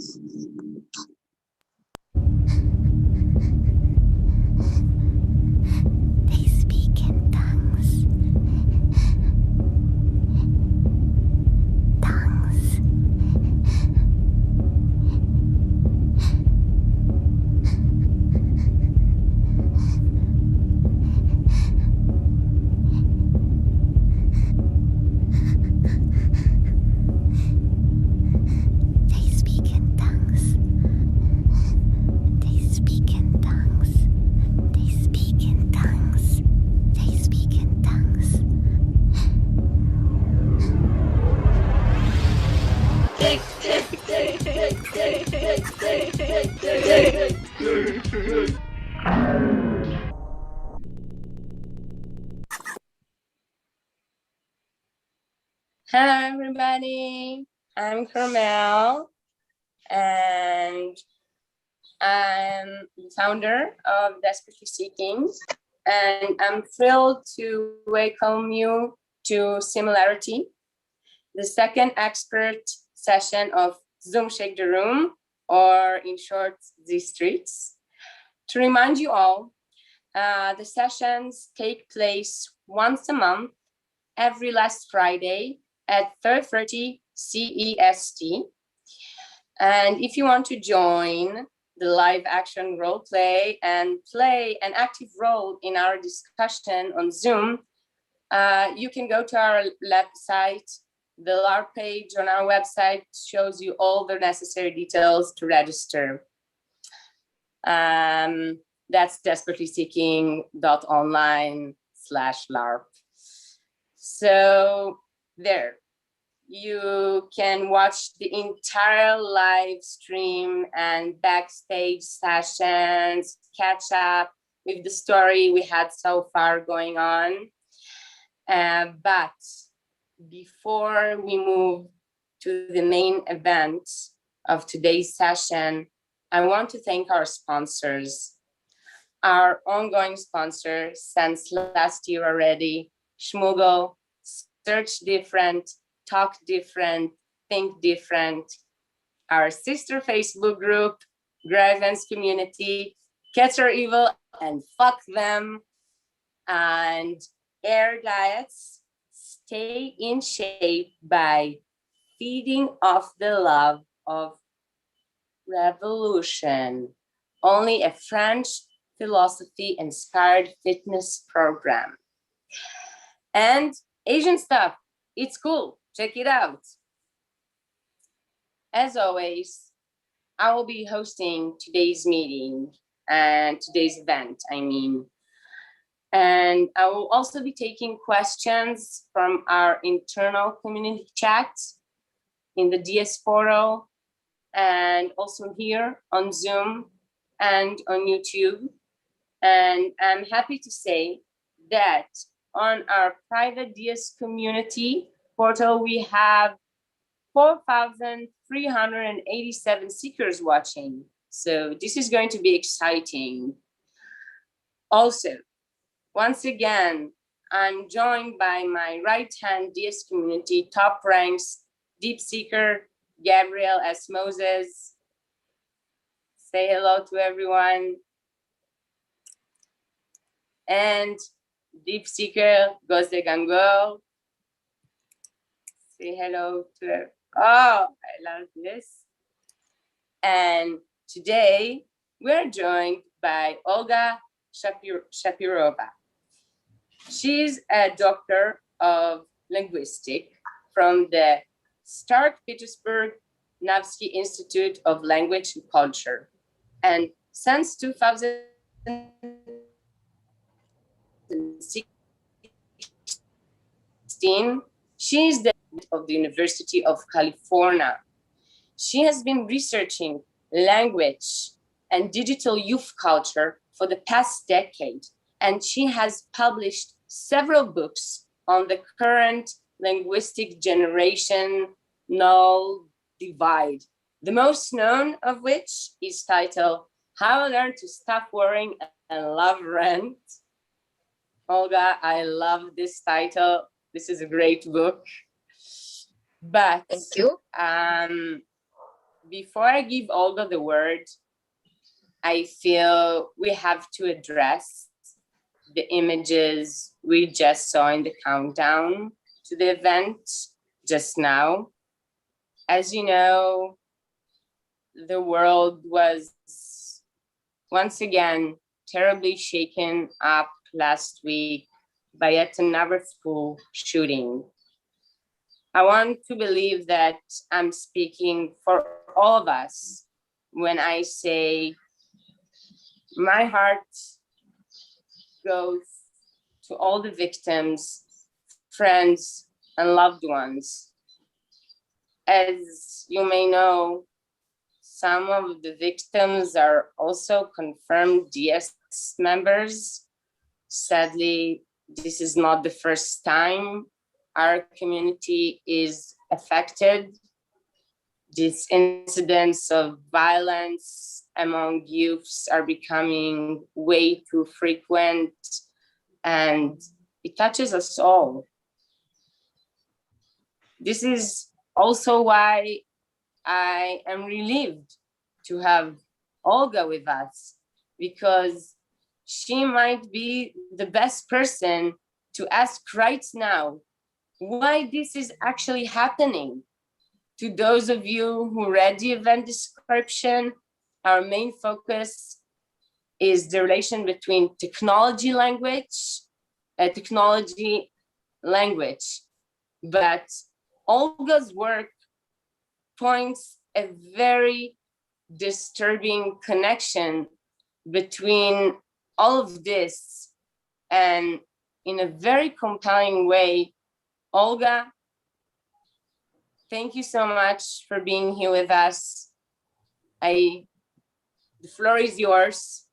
They speak in tongues. Tongues. They speak in tongues. They speak in tongues. They speak in tongues. They speak in tongues. Hello, everybody. I'm Carmel, and I'm the founder of Desperately Seeking, and I'm thrilled to welcome you to SIMULARITY, the second expert session of Zoom Shake the Room, or in short, the streets. To remind you all, the sessions take place once a month, every last Friday at 3:30 CEST. And if you want to join the live action role play and play an active role in our discussion on Zoom, you can go to our website. The LARP page on our website shows you all the necessary details to register. That's desperatelyseeking.online/LARP. So there, you can watch the entire live stream and backstage sessions, catch up with the story we had so far going on. But before we move to the main event of today's session, I want to thank our sponsors, our ongoing sponsor since last year already, Schmoogle, Search Different, Talk Different, Think Different, our sister Facebook group, Grivens Community, Cats Are Evil and Fuck Them, and Air Diets, Stay in Shape by feeding off the love of revolution, only a French philosophy-inspired fitness program. And Asian stuff, it's cool, check it out. As always, I will be hosting today's meeting and today's event, and I will also be taking questions from our internal community chat in the DS portal, and also here on Zoom and on YouTube. And I'm happy to say that on our private DS community portal, we have 4,387 seekers watching. So this is going to be exciting. Also, once again, I'm joined by my right-hand DS community top ranks deep seeker, Gabriel S. Moses. Say hello to everyone. And deep seeker, Gose Gango. Say hello to her. Oh, I love this. And today we're joined by Olga Shapirova. She's a doctor of linguistics from the Stark Petersburg Nevsky Institute of Language and Culture. And since 2016, she's the head of the University of California. She has been researching language and digital youth culture for the past decade, and she has published several books on the current linguistic generational divide, the most known of which is titled How I Learned to Stop Worrying and Love Rent. Olga, I love this title. This is a great book. But thank you. before I give Olga the word, I feel we have to address the images we just saw in the countdown to the event just now. As you know, the world was once again terribly shaken up last week by yet another school shooting. I want to believe that I'm speaking for all of us when I say my heart goes to all the victims, friends, and loved ones. As you may know, some of the victims are also confirmed DS members. Sadly, this is not the first time our community is affected. These incidents of violence among youths are becoming way too frequent, and it touches us all. This is also why I am relieved to have Olga with us, because she might be the best person to ask right now why this is actually happening. To those of you who read the event description, our main focus is the relation between technology, language. But Olga's work points a very disturbing connection between all of this, and in a very compelling way. Olga, thank you so much for being here with us. The floor is yours.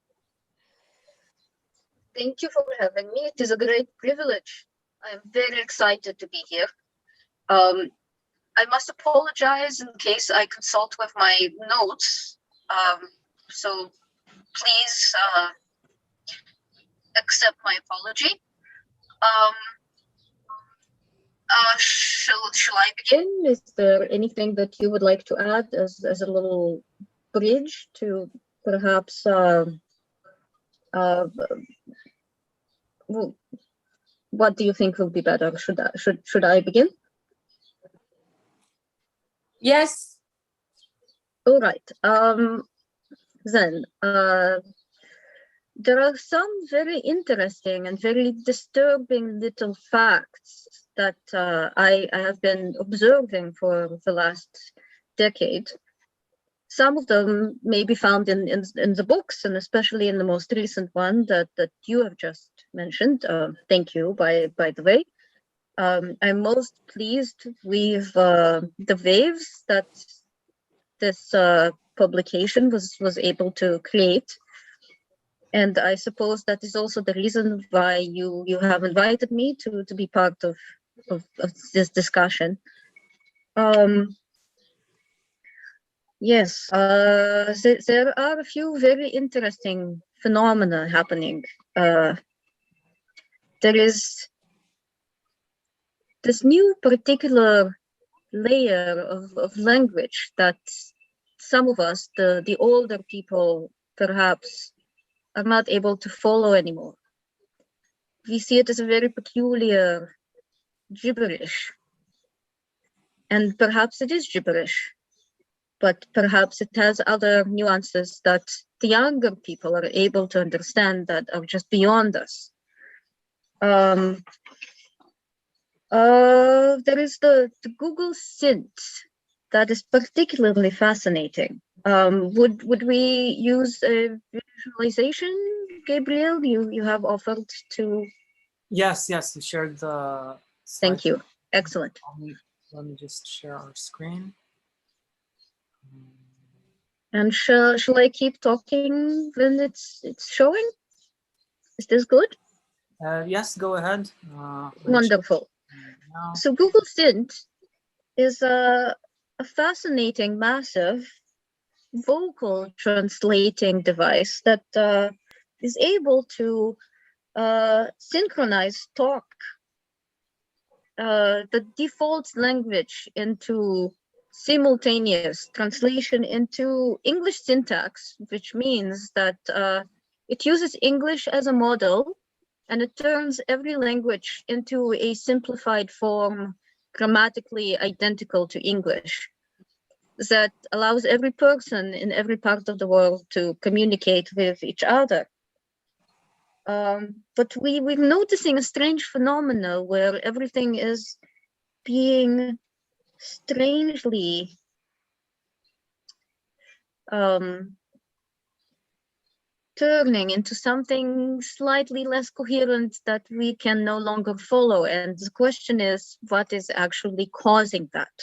Thank you for having me. It is a great privilege. I'm very excited to be here. I must apologize in case I consult with my notes. So please accept my apology. Shall I begin? Is there anything that you would like to add as a little bridge to perhaps what do you think will be better? Should I begin? Yes. All right. Then there are some very interesting and very disturbing little facts that I have been observing for the last decade. Some of them may be found in the books, and especially in the most recent one that you have just mentioned. Thank you, by the way. I'm most pleased with the waves that this publication was able to create. And I suppose that is also the reason why you have invited me to be part of this discussion. Yes, there are a few very interesting phenomena happening. There is this new particular layer of language that some of us, the older people, perhaps are not able to follow anymore. We see it as a very peculiar gibberish. And perhaps it is gibberish, but perhaps it has other nuances that the younger people are able to understand that are just beyond us. There is the Google Synth that is particularly fascinating. Would we use a visualization, Gabriel? You have offered to. Yes, you shared the slide. Thank you. Excellent. Let me just share our screen. And shall I keep talking when it's showing? Is this good? Yes, go ahead. Wonderful. So Google Synth is a fascinating, massive vocal translating device that is able to synchronize talk, the default language, into simultaneous translation into English syntax, which means that it uses English as a model and it turns every language into a simplified form grammatically identical to English that allows every person in every part of the world to communicate with each other. But we're noticing a strange phenomenon where everything is being strangely turning into something slightly less coherent that we can no longer follow. And the question is, what is actually causing that?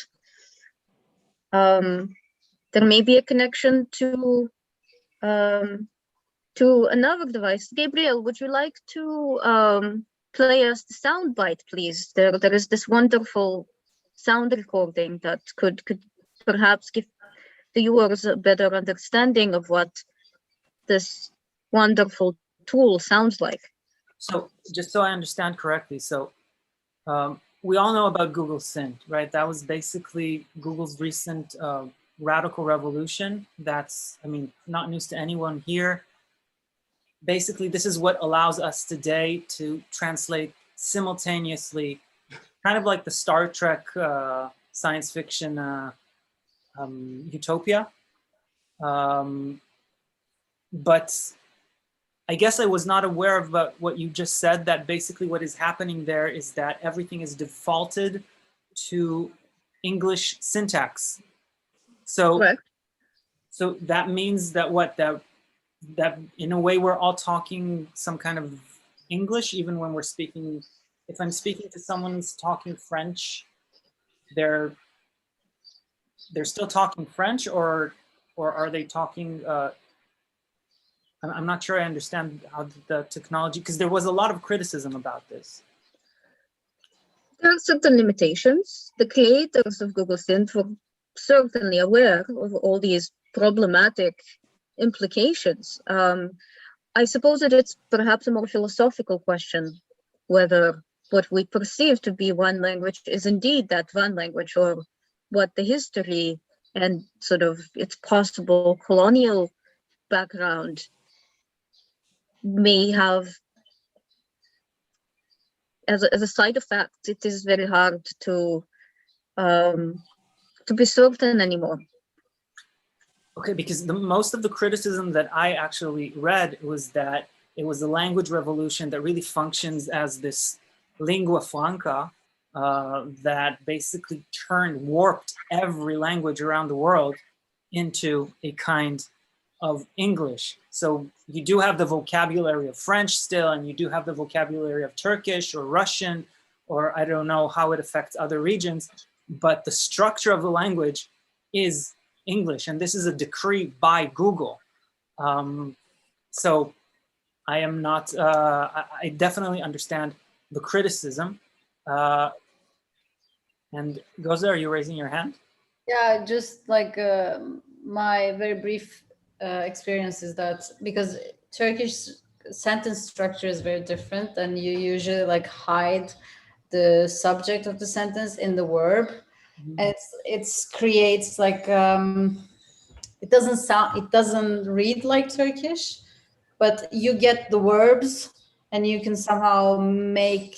There may be a connection to another device. Gabriel, would you like to play us the sound bite, please? There is this wonderful sound recording that could perhaps give the viewers a better understanding of what this wonderful tool sounds like. So just so I understand correctly, so we all know about Google Synth, right? That was basically Google's recent radical revolution. That's, I mean, not news to anyone here. Basically, this is what allows us today to translate simultaneously, kind of like the Star Trek science fiction utopia. But I guess I was not aware of what you just said, that basically what is happening there is that everything is defaulted to English syntax. So, Correct. so that means that that in a way we're all talking some kind of English, even when we're speaking. If I'm speaking to someone who's talking French, they're still talking French, or are they talking? I'm not sure I understand how the technology, because there was a lot of criticism about this. There are certain limitations. The creators of Google Synth were certainly aware of all these problematic implications. I suppose that it's perhaps a more philosophical question, whether what we perceive to be one language is indeed that one language, or what the history and sort of its possible colonial background may have. As a side effect, it is very hard to be certain anymore. Okay, because most of the criticism that I actually read was that it was a language revolution that really functions as this lingua franca that basically warped every language around the world into a kind of English. So you do have the vocabulary of French still, and you do have the vocabulary of Turkish or Russian, or I don't know how it affects other regions, but the structure of the language is English, and this is a decree by Google. So I am not, I definitely understand the criticism. And Goza, are you raising your hand? Yeah, just like my very brief experience is that because Turkish sentence structure is very different, and you usually like hide the subject of the sentence in the verb. And it's creates like it doesn't read like Turkish, but you get the verbs and you can somehow make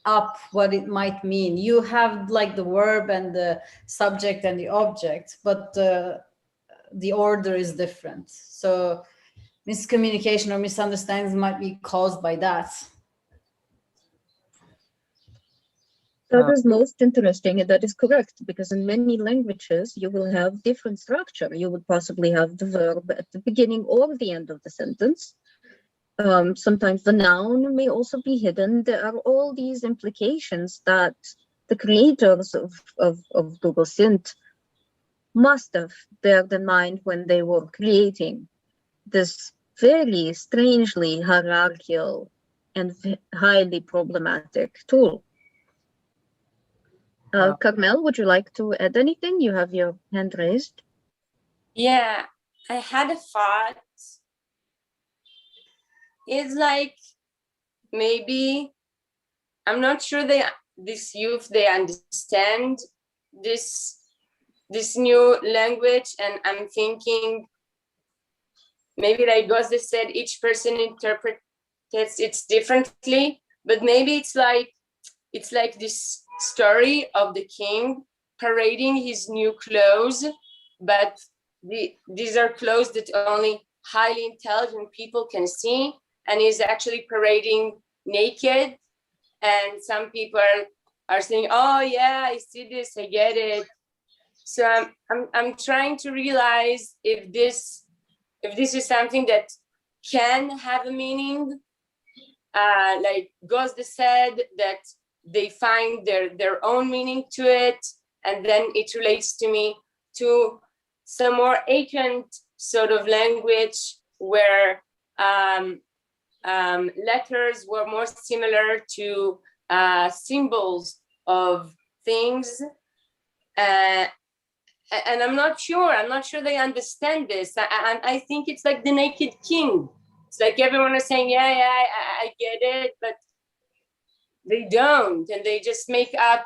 up what it might mean. You have like the verb and the subject and the object, but the order is different. So miscommunication or misunderstandings might be caused by that. That is most interesting, and that is correct, because in many languages you will have different structure. You would possibly have the verb at the beginning or the end of the sentence. Sometimes the noun may also be hidden. There are all these implications that the creators of Google Synth must have bared in mind when they were creating this very strangely hierarchical and highly problematic tool. Carmel, would you like to add anything? You have your hand raised. Yeah, I had a thought. It's like maybe I'm not sure this youth they understand this this new language, and I'm thinking maybe like Gosde said, each person interprets it differently, but maybe it's like this story of the king parading his new clothes, but these are clothes that only highly intelligent people can see, and he's actually parading naked, and some people are saying, oh yeah, I see this, I get it. So I'm trying to realize if this is something that can have a meaning, like Gosde said, that they find their own meaning to it, and then it relates to me to some more ancient sort of language where letters were more similar to symbols of things. And I'm not sure they understand this. I think it's like the Naked King. It's like everyone is saying, yeah, I get it, but they don't, and they just make up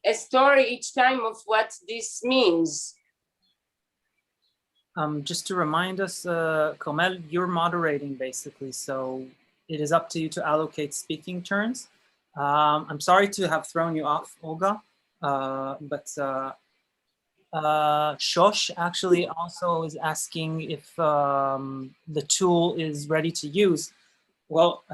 a story each time of what this means. Just to remind us, Komel, you're moderating basically, so it is up to you to allocate speaking turns. I'm sorry to have thrown you off, Olga, but Shosh actually also is asking if the tool is ready to use. Well,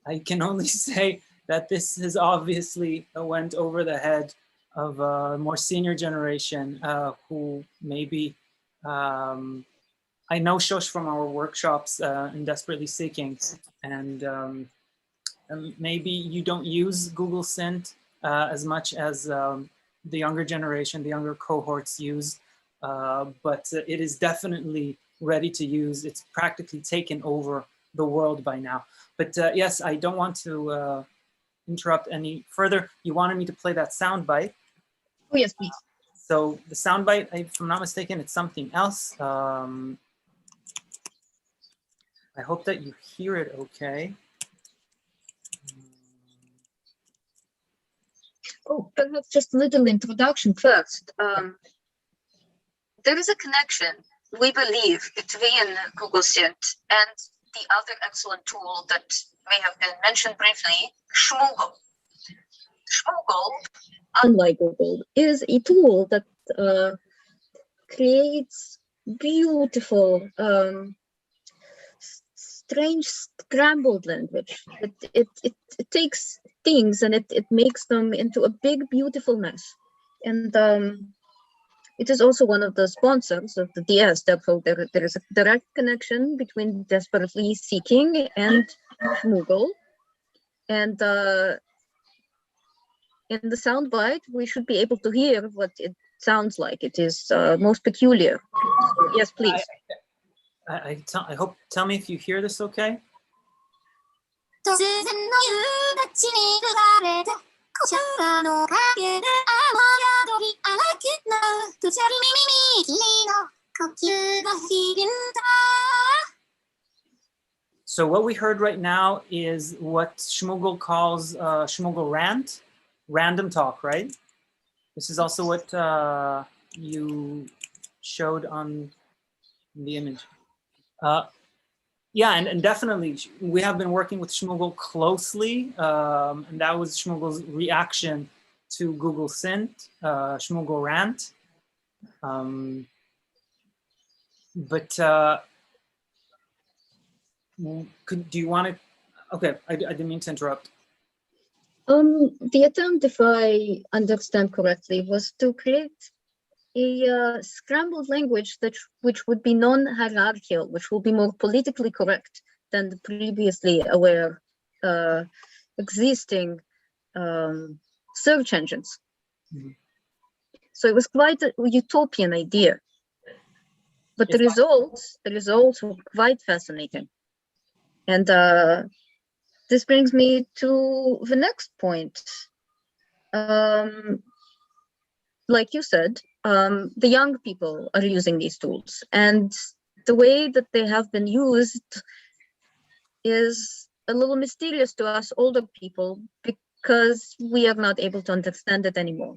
I can only say that this has obviously went over the head of a more senior generation who maybe, I know Shosh from our workshops in Desperately Seeking, and maybe you don't use Google Synth as much as the younger generation, the younger cohorts use, but it is definitely ready to use. It's practically taken over the world by now. But yes, I don't want to interrupt any further. You wanted me to play that sound bite. Oh, yes, please. So the sound bite, if I'm not mistaken, it's something else. I hope that you hear it okay. Oh, perhaps just a little introduction first. There is a connection, we believe, between Google Synth and the other excellent tool that may have been mentioned briefly, Schmoogle. Schmoogle, unlike Google, is a tool that creates beautiful, strange scrambled language. It takes things and it makes them into a big, beautiful mess. And it is also one of the sponsors of the DS. Therefore, there is a direct connection between Desperately Seeking and Schmoogle. And in the soundbite, we should be able to hear what it sounds like. It is most peculiar. Yes, please. I hope, tell me if you hear this okay. So what we heard right now is what Schmoogle calls Schmoogle rant, random talk, right? This is also what you showed on the image. Yeah, and definitely we have been working with Schmoogle closely, and that was Schmoogle's reaction to Google Synth, Schmoogle rant. Do you want to? Okay, I didn't mean to interrupt. The attempt, if I understand correctly, was to create a scrambled language which would be non-hierarchical, which will be more politically correct than the previously aware existing search engines. Mm-hmm. So it was quite a utopian idea, but the results were quite fascinating. And this brings me to the next point. Like you said, the young people are using these tools, and the way that they have been used is a little mysterious to us older people because we are not able to understand it anymore.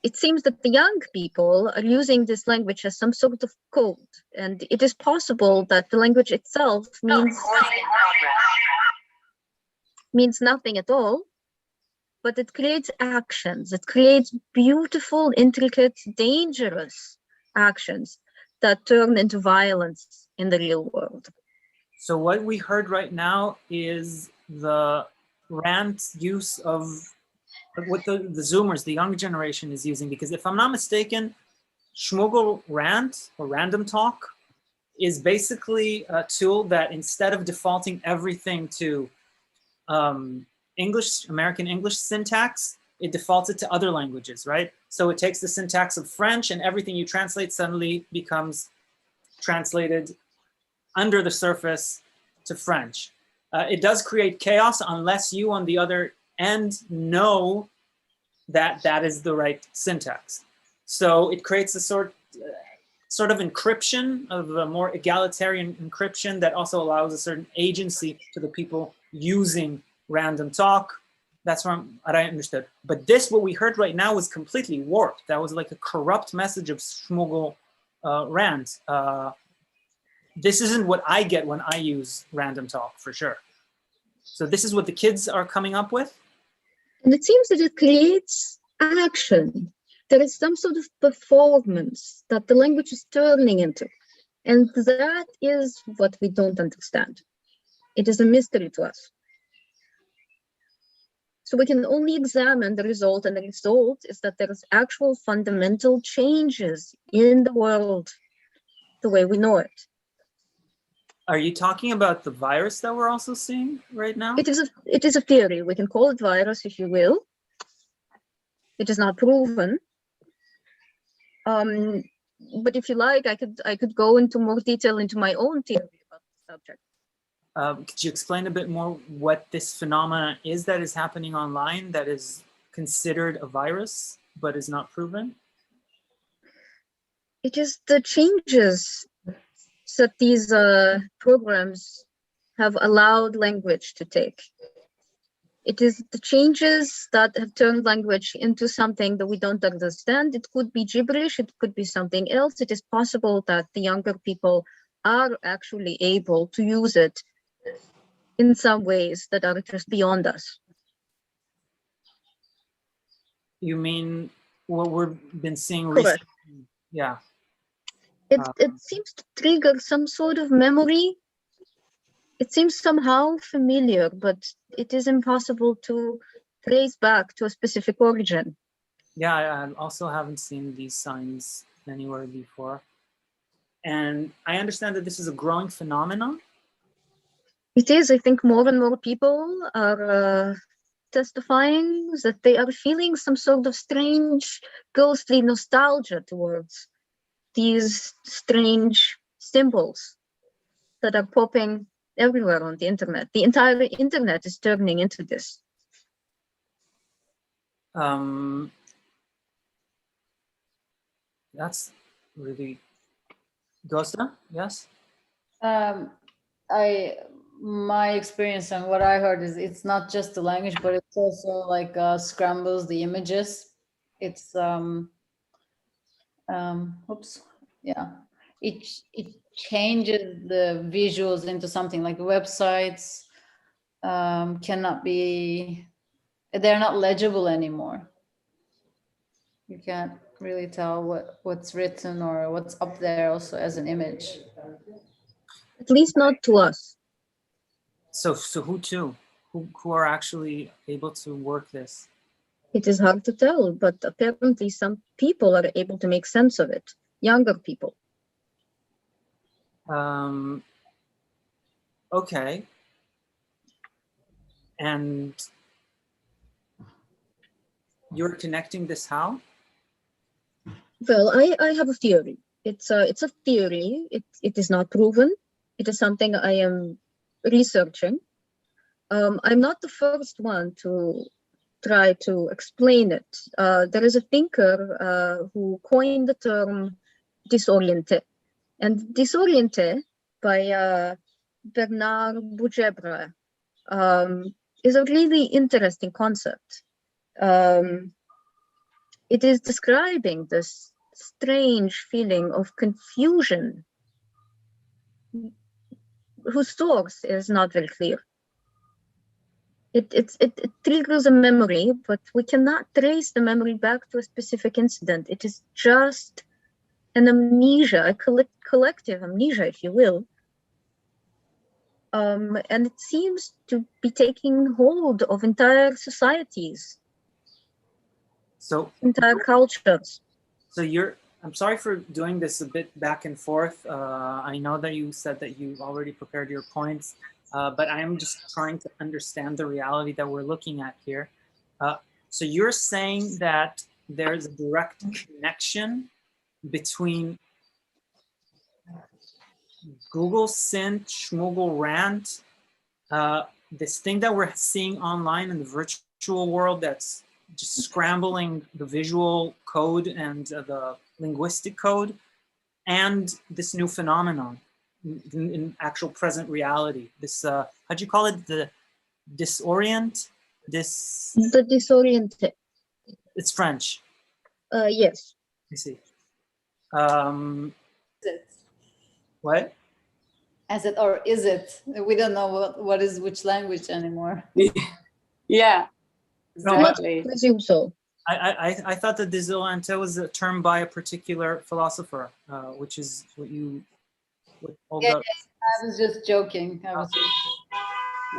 it seems that the young people are using this language as some sort of code, and it is possible that the language itself means nothing at all, but it creates actions. It creates beautiful, intricate, dangerous actions that turn into violence in the real world. So what we heard right now is the rant use of what the Zoomers, the young generation, is using. Because if I'm not mistaken, Schmoogle Rant or Random Talk is basically a tool that instead of defaulting everything to American English syntax, it defaults it to other languages, right? So it takes the syntax of French and everything you translate suddenly becomes translated under the surface to French. It does create chaos unless you on the other end know that that is the right syntax. So it creates a sort of encryption, of a more egalitarian encryption that also allows a certain agency to the people using Random Talk. That's what I understood. But this, what we heard right now, was completely warped. That was like a corrupt message of Schmoogle Rant. This isn't what I get when I use Random Talk, for sure. So this is what the kids are coming up with? And it seems that it creates action. There is some sort of performance that the language is turning into. And that is what we don't understand. It is a mystery to us. So we can only examine the result, and the result is that there is actual fundamental changes in the world, the way we know it. Are you talking about the virus that we're also seeing right now? It is a theory. We can call it virus if you will. It is not proven. But if you like, I could go into more detail into my own theory about the subject. Could you explain a bit more what this phenomena is that is happening online that is considered a virus but is not proven? It is the changes that these programs have allowed language to take. It is the changes that have turned language into something that we don't understand. It could be gibberish, it could be something else. It is possible that the younger people are actually able to use it in some ways that are just beyond us. You mean what we've been seeing Correct. recently? Yeah. It seems to trigger some sort of memory. It seems somehow familiar, but it is impossible to trace back to a specific origin. Yeah, I also haven't seen these signs anywhere before. And I understand that this is a growing phenomenon. It is. I think more and more people are testifying that they are feeling some sort of strange, ghostly nostalgia towards these strange symbols that are popping everywhere on the internet. The entire internet is turning into this. That's really... Gosta, yes? My experience and what I heard is it's not just the language, but it's also like scrambles the images. It's oops, yeah. It changes the visuals into something like websites cannot be, they're not legible anymore. You can't really tell what's written or what's up there also as an image. At least not to us. So who to? Who are actually able to work this? It is hard to tell, but apparently some people are able to make sense of it. Younger people. Okay. And you're connecting this how? Well, I have a theory. It's a theory. It is not proven. It is something I am researching. I'm not the first one to try to explain it. There is a thinker who coined the term disorienté. And disorienté by Bernard Bougebra is a really interesting concept. it is describing this strange feeling of confusion whose source is not very clear. It triggers a memory, but we cannot trace the memory back to a specific incident. It is just an amnesia, a collective amnesia, if you will. And it seems to be taking hold of entire societies, So, entire cultures. so I'm sorry for doing this a bit back and forth. I know that you said that you've already prepared your points, but I'm just trying to understand the reality that we're looking at here. So you're saying that there's a direct connection between Google Synth, Schmoogle Rant, this thing that we're seeing online in the virtual world that's just scrambling the visual code and the linguistic code, and this new phenomenon in actual present reality. This, how'd you call it? The disorient? The disoriented. It's French. Yes. I see. Is it? What? As it, or is it? We don't know what is which language anymore. Yeah, No, exactly. I presume so. I thought that disoriente was a term by a particular philosopher, which is what Olga. I was just joking.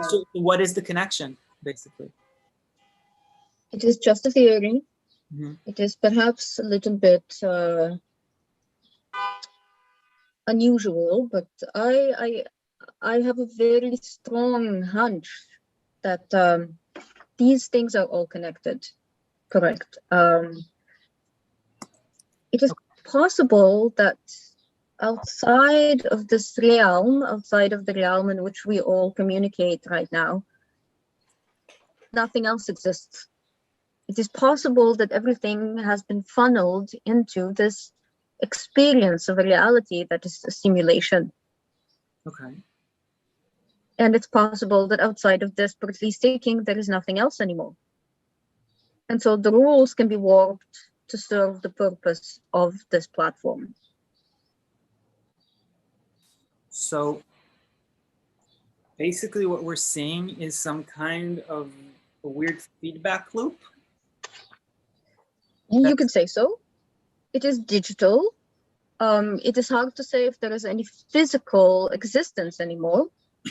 So what is the connection, basically? It is just a theory. Mhm. It is perhaps a little bit unusual, but I have a very strong hunch that these things are all connected. Correct. It is possible that outside of this realm, outside of the realm in which we all communicate right now, nothing else exists. It is possible that everything has been funneled into this experience of a reality that is a simulation. Okay. And it's possible that outside of desperately seeking, there is nothing else anymore. And so the rules can be warped to serve the purpose of this platform. So basically what we're seeing is some kind of a weird feedback loop. You could say so. It is digital. It is hard to say if there is any physical existence anymore.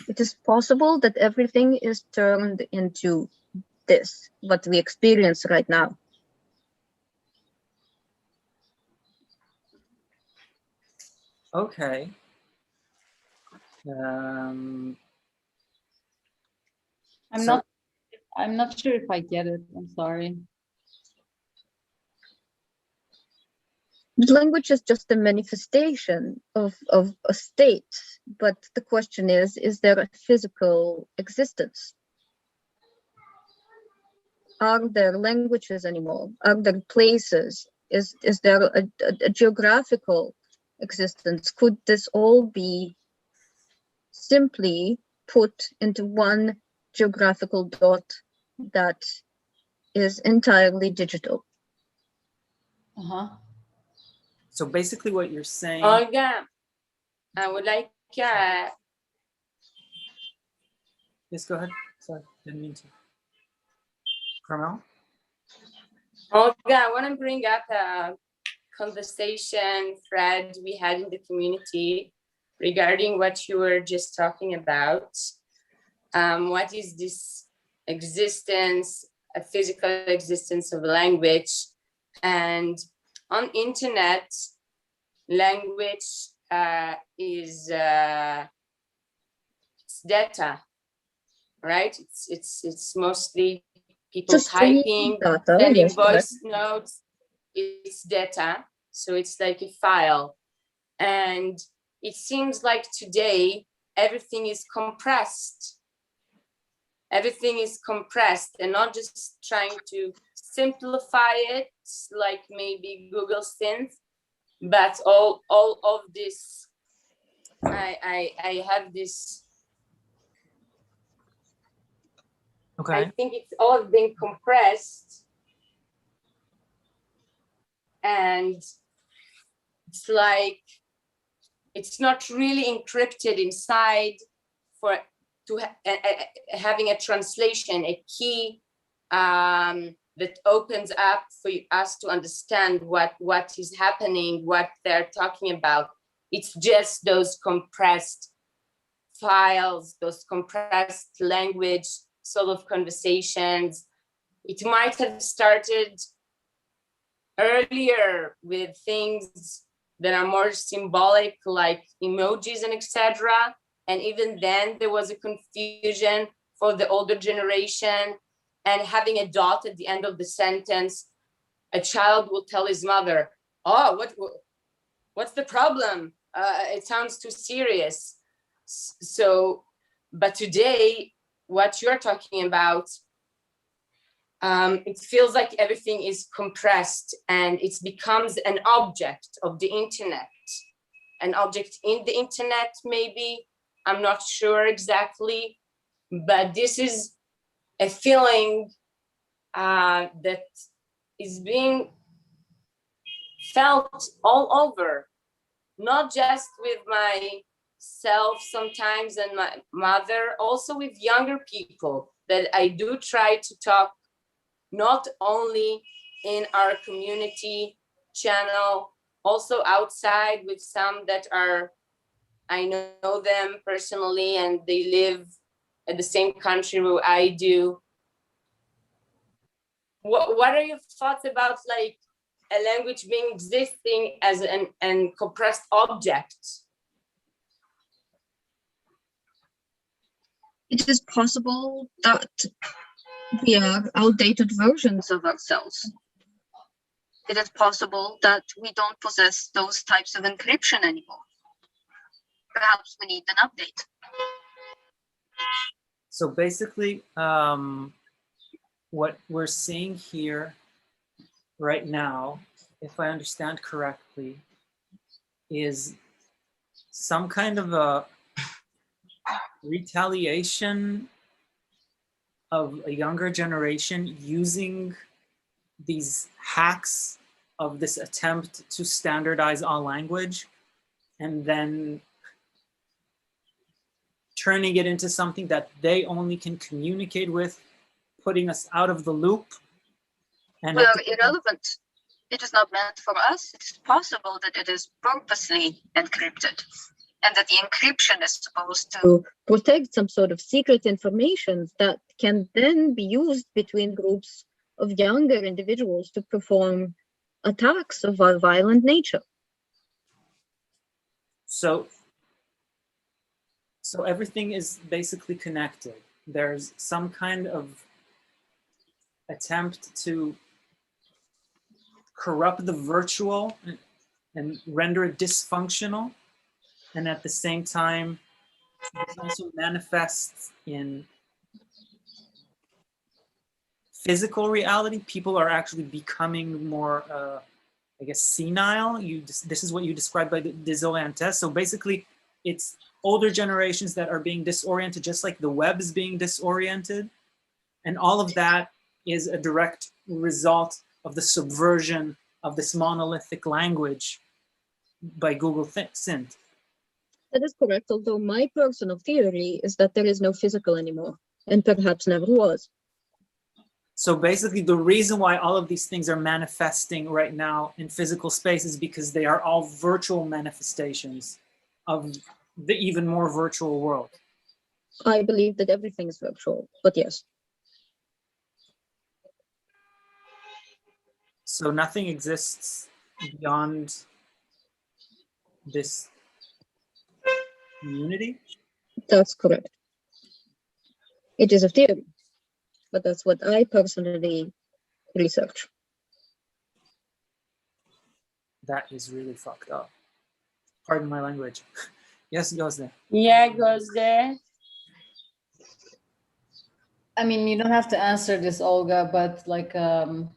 It is possible that everything is turned into this, what we experience right now. Okay. I'm not sure if I get it. I'm sorry. Language is just a manifestation of a state, but the question is there a physical existence? Are there languages anymore? Are there places? Is there a geographical existence? Could this all be simply put into one geographical dot that is entirely digital? So basically what you're saying. Olga, I would like Yes, go ahead. Sorry, didn't mean to. Carmel? Olga, I want to bring up a conversation thread we had in the community regarding what you were just talking about. What is this existence, a physical existence of language? And on internet, language is it's data, right? It's mostly people typing, data, sending yes, voice notes. It's data, so it's like a file. And it seems like today everything is compressed. Everything is compressed, and not just trying to simplify it like maybe Google Synth, but all of this. I have this. Okay. I think it's all been compressed and it's like it's not really encrypted inside for having a translation, a key that opens up for us to understand what is happening, what they're talking about. It's just those compressed files, those compressed language sort of conversations. It might have started earlier with things that are more symbolic, like emojis and etc. And even then there was a confusion for the older generation, and having a dot at the end of the sentence, a child will tell his mother, oh, what's the problem? It sounds too serious. So, but today, what you're talking about, it feels like everything is compressed and it becomes an object of the internet, an object in the internet, maybe. I'm not sure exactly, but this is a feeling that is being felt all over, not just with myself sometimes and my mother, also with younger people that I do try to talk, not only in our community channel, also outside with some that are, I know them personally and they live at the same country where I do. What are your thoughts about like a language being existing as an compressed object? It is possible that we are outdated versions of ourselves. It is possible that we don't possess those types of encryption anymore. Perhaps we need an update. So basically, what we're seeing here right now, if I understand correctly, is some kind of a retaliation of a younger generation using these hacks of this attempt to standardize all language and then turning it into something that they only can communicate with, putting us out of the loop. And We are irrelevant. It is not meant for us. It is possible that it is purposely encrypted and that the encryption is supposed to protect some sort of secret information that can then be used between groups of younger individuals to perform attacks of a violent nature. So everything is basically connected. There's some kind of attempt to corrupt the virtual and render it dysfunctional. And at the same time, it also manifests in physical reality. People are actually becoming more, I guess, senile. This is what you described by the désorienté. So basically, it's older generations that are being disoriented, just like the web is being disoriented. And all of that is a direct result of the subversion of this monolithic language by Google Synth. That is correct, although my personal theory is that there is no physical anymore, and perhaps never was. So basically, the reason why all of these things are manifesting right now in physical space is because they are all virtual manifestations of the even more virtual world. I believe that everything is virtual, but yes. So nothing exists beyond this community? That's correct. It is a theory, but that's what I personally research. That is really fucked up. Pardon my language. Yes, it goes there. Yeah, it goes there. I mean, you don't have to answer this, Olga, but like, I'm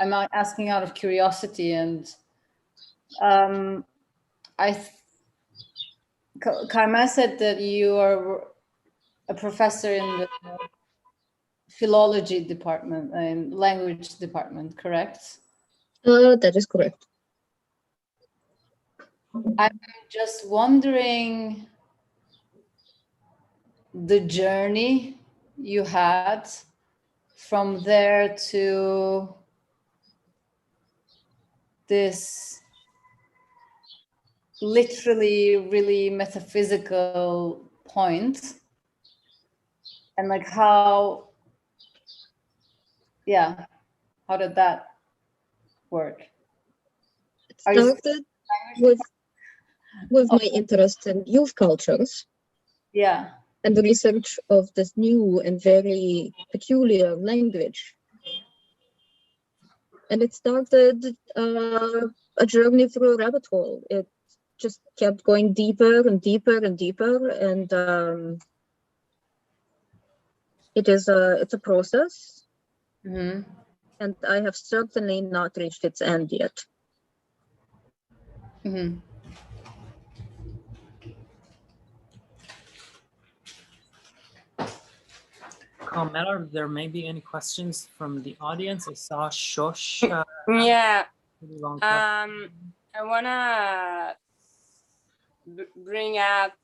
asking out of curiosity, and Karma said that you are a professor in the philology department and language department, correct? That is correct. I'm just wondering the journey you had from there to this literally really metaphysical point, and like how did that work? It Are you started with my interest in youth cultures yeah and the research of this new and very peculiar language. And it started a journey through a rabbit hole. It just kept going deeper and deeper and deeper, and it's a process, mm-hmm. and I have certainly not reached its end yet. Mm-hmm. Carmela, there may be any questions from the audience. I saw Shosh. Yeah. Pretty long question. I wanna bring up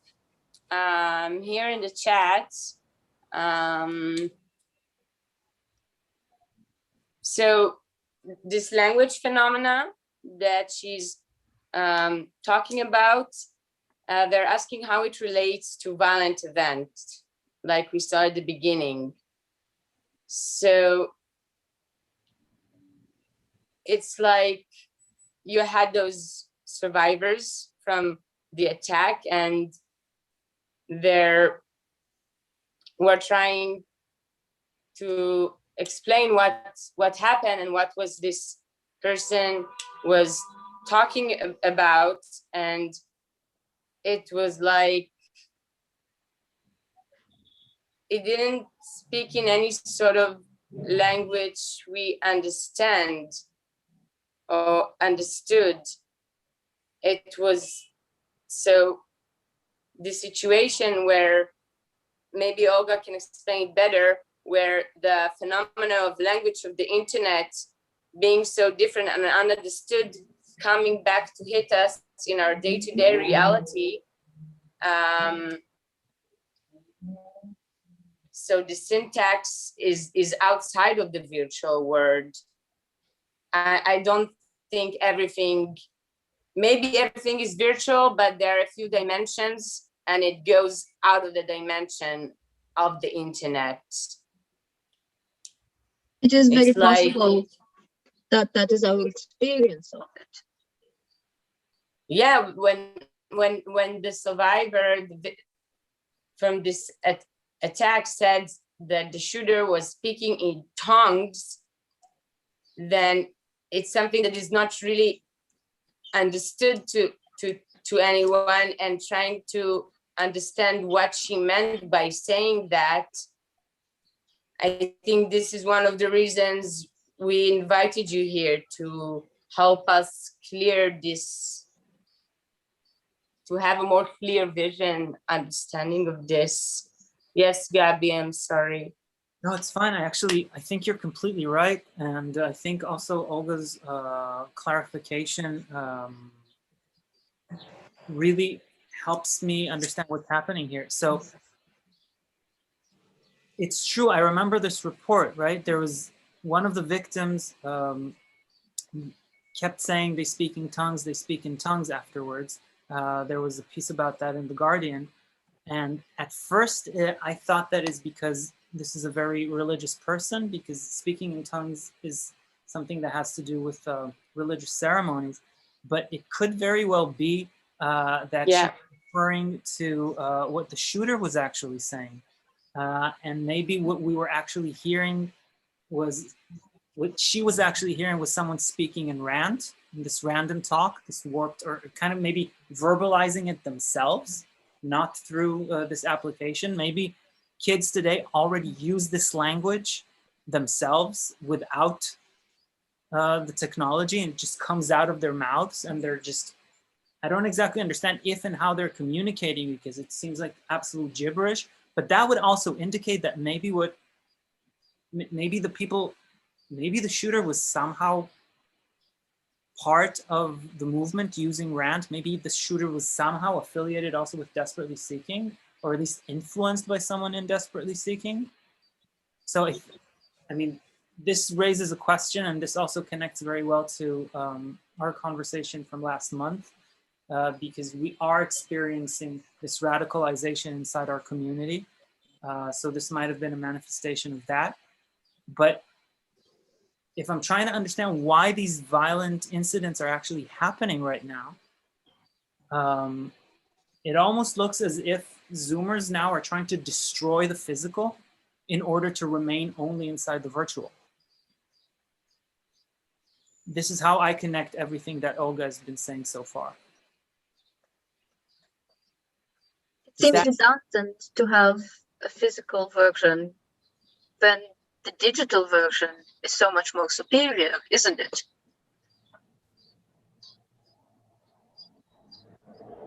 here in the chat. So this language phenomena that she's talking about, they're asking how it relates to violent events, like we saw at the beginning. So it's like you had those survivors from the attack, and we're trying to explain what happened and what was this person was talking about. And it was like it didn't speak in any sort of language we understand or understood. It was so the situation where maybe Olga can explain better, where the phenomena of language of the internet being so different and ununderstood coming back to hit us in our day-to-day reality. So the syntax is outside of the virtual world. I don't think everything, maybe everything is virtual, but there are a few dimensions and it goes out of the dimension of the internet. It is very It's like, possible that that is our experience of it. yeah, when the survivor from this attack said that the shooter was speaking in tongues, then it's something that is not really understood to anyone, and trying to understand what she meant by saying that. I think this is one of the reasons we invited you here, to help us clear this, to have a more clear vision, understanding of this. Yes, Gabby, I'm sorry. No, it's fine. I think you're completely right. And I think also Olga's clarification really helps me understand what's happening here. So it's true. I remember this report, right? There was one of the victims kept saying they speak in tongues afterwards. There was a piece about that in The Guardian. And at first, I thought that is because this is a very religious person, because speaking in tongues is something that has to do with religious ceremonies. But it could very well be that she's referring to what the shooter was actually saying. And maybe what we were actually hearing was, what she was actually hearing was someone speaking in rant, in this random talk, this warped, or kind of maybe verbalizing it themselves, not through this application. Maybe kids today already use this language themselves without the technology, and it just comes out of their mouths, and they're just, I don't exactly understand if and how they're communicating, because it seems like absolute gibberish. But that would also indicate that maybe the shooter was somehow part of the movement using rant. Maybe the shooter was somehow affiliated also with Desperately Seeking, or at least influenced by someone in Desperately Seeking. So I mean, this raises a question, and this also connects very well to our conversation from last month, because we are experiencing this radicalization inside our community. So this might have been a manifestation of that. But if I'm trying to understand why these violent incidents are actually happening right now, it almost looks as if Zoomers now are trying to destroy the physical in order to remain only inside the virtual. This is how I connect everything that Olga has been saying so far. It seems redundant to have a physical version when the digital version is so much more superior, isn't it?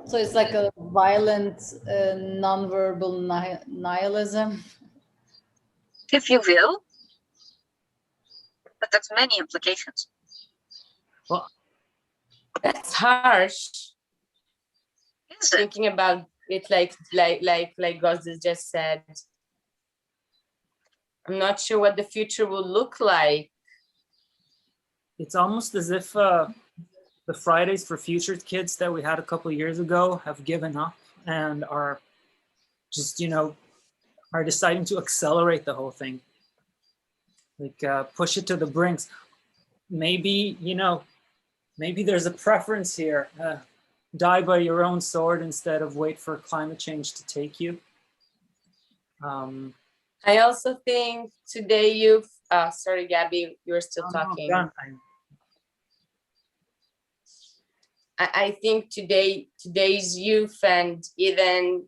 So it's like a violent, non-verbal nihilism. If you will. But that's many implications. Well, That's harsh. Is it? Thinking about it like Gozdes just said. I'm not sure what the future will look like. it's almost as if the Fridays for Future kids that we had a couple of years ago have given up and are just, you know, are deciding to accelerate the whole thing. Like push it to the brinks. Maybe, you know, maybe there's a preference here. Die by your own sword instead of wait for climate change to take you. I also think today sorry, Gabby, you're still talking. I think today's youth, and even,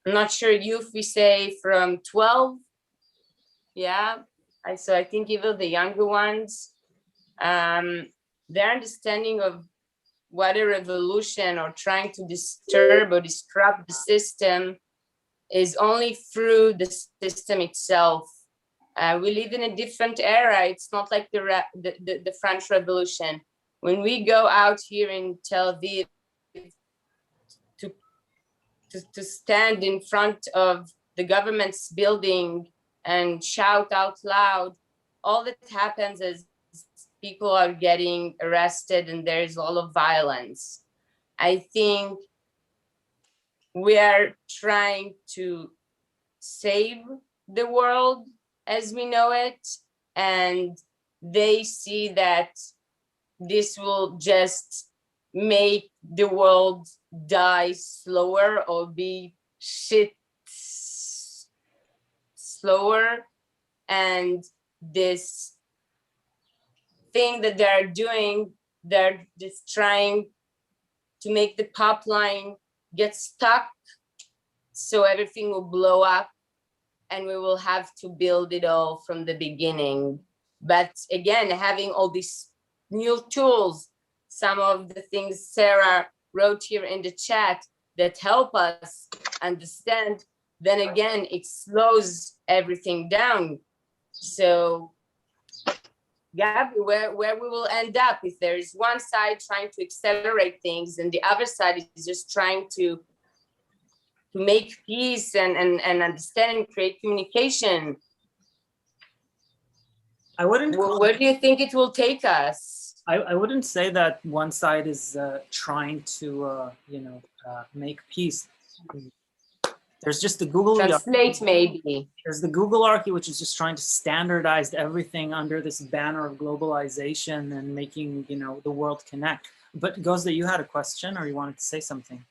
I'm not sure, youth, we say from 12. Yeah, so I think even the younger ones, their understanding of what a revolution or trying to disturb or disrupt the system is only through the system itself. We live in a different era. It's not like the French Revolution. When we go out here in Tel Aviv to stand in front of the government's building and shout out loud, all that happens is people are getting arrested and there's a lot of violence. I think we are trying to save the world as we know it, and they see that this will just make the world die slower or be shit slower. And this thing that they're doing, they're just trying to make the pipeline get stuck so everything will blow up and we will have to build it all from the beginning. But again, having all these new tools, some of the things Sarah wrote here in the chat that help us understand, then again, it slows everything down. So Gabby, where we will end up if there is one side trying to accelerate things and the other side is just trying to make peace and understand and create communication. I wouldn't. Where do you think it will take us? I wouldn't say that one side is trying to, make peace. There's just the Google. Translate maybe. There's the Googlearchy, which is just trying to standardize everything under this banner of globalization and making, the world connect. But Gozda, you had a question or you wanted to say something?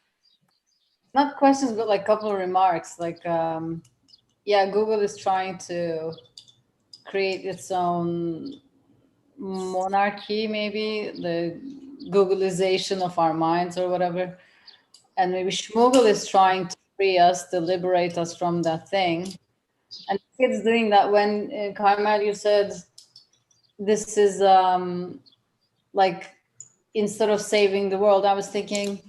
Not questions, but like a couple of remarks. Like, Google is trying to create its own monarchy, maybe the Googleization of our minds or whatever. And maybe Schmoogle is trying to free us, to liberate us from that thing. And kids doing that. When Carmel, you said this is like, instead of saving the world, I was thinking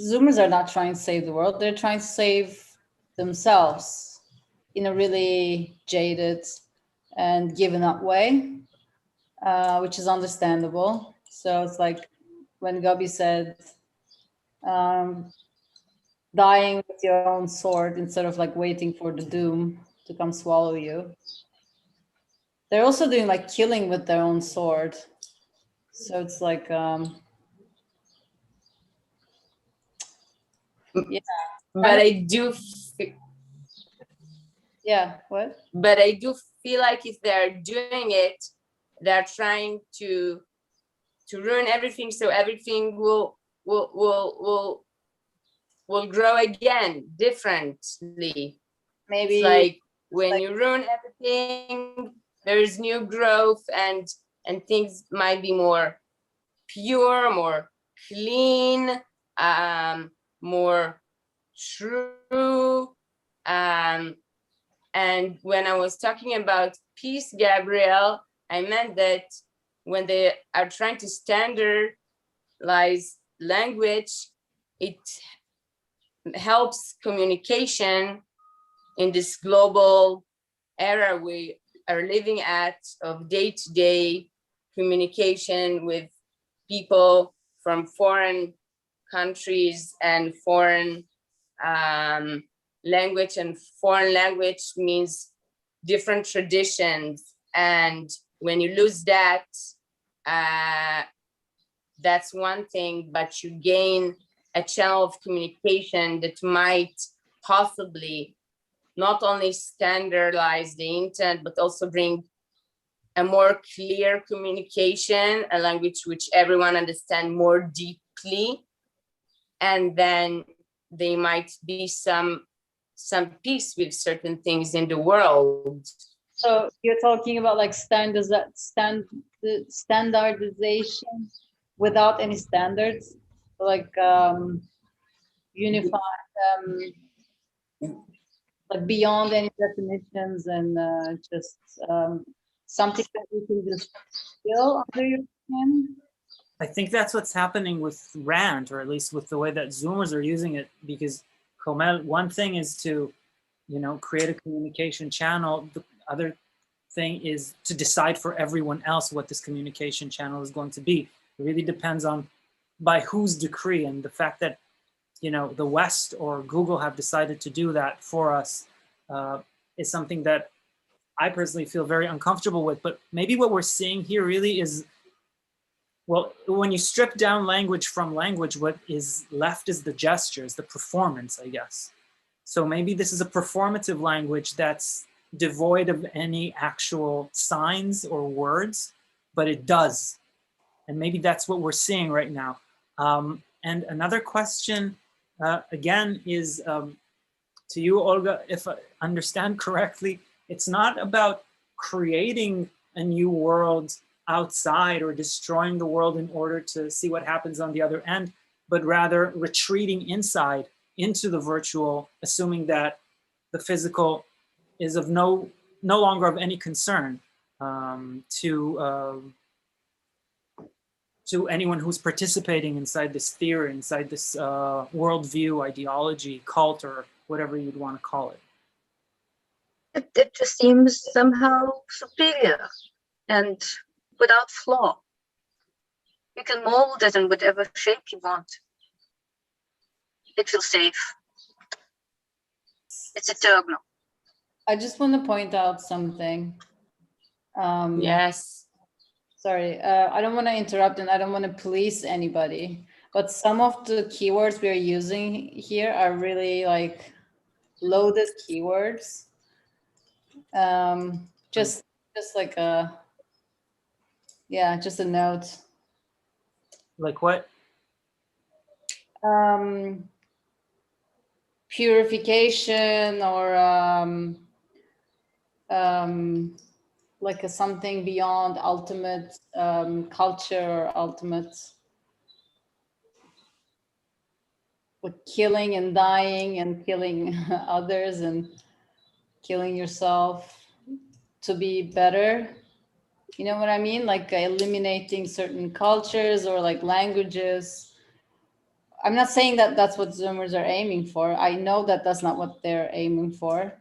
Zoomers are not trying to save the world. They're trying to save themselves in a really jaded and given up way. which is understandable. So it's like when Gabi said, dying with your own sword instead of like waiting for the doom to come swallow you. They're also doing like killing with their own sword. So it's like, yeah. But I do, Yeah, what? but I do feel like if they're doing it, they're trying to ruin everything, so everything will grow again differently. Maybe It's like when you ruin everything, there's new growth, and things might be more pure, more clean, more true. And when I was talking about peace, Gabrielle, I meant that when they are trying to standardize language, it helps communication in this global era we are living at, of day-to-day communication with people from foreign countries and foreign language, and foreign language means different traditions. And when you lose that, that's one thing, but you gain a channel of communication that might possibly not only standardize the intent, but also bring a more clear communication, a language which everyone understands more deeply. And then there might be some peace with certain things in the world. so. You're talking about like standardization without any standards, like unified, like beyond any definitions, and just something that you can just feel under your skin. I think that's what's happening with Rand, or at least with the way that Zoomers are using it, because Comel, one thing is to, create a communication channel. The other thing is to decide for everyone else what this communication channel is going to be. It really depends on by whose decree, and the fact that, the West or Google have decided to do that for us is something that I personally feel very uncomfortable with. But maybe what we're seeing here really is, well, when you strip down language from language, what is left is the gestures, the performance, I guess. So maybe this is a performative language that's devoid of any actual signs or words, but it does. And maybe that's what we're seeing right now. And another question, again, is to you, Olga, if I understand correctly, it's not about creating a new world outside or destroying the world in order to see what happens on the other end, but rather retreating inside into the virtual, assuming that the physical is of no longer of any concern to anyone who's participating inside this theory, inside this worldview, ideology, cult, or whatever you'd want to call it. It just seems somehow superior and without flaw. You can mold it in whatever shape you want. It feels safe. It's eternal. I just want to point out something. Yes. Sorry, I don't want to interrupt, and I don't want to police anybody, but some of the keywords we're using here are really like loaded keywords. Just like just a note. Like what? Purification, or like something beyond ultimate culture, or ultimate, like killing and dying and killing others and killing yourself to be better. You know what I mean? Like eliminating certain cultures or like languages. I'm not saying that that's what Zoomers are aiming for. I know that that's not what they're aiming for,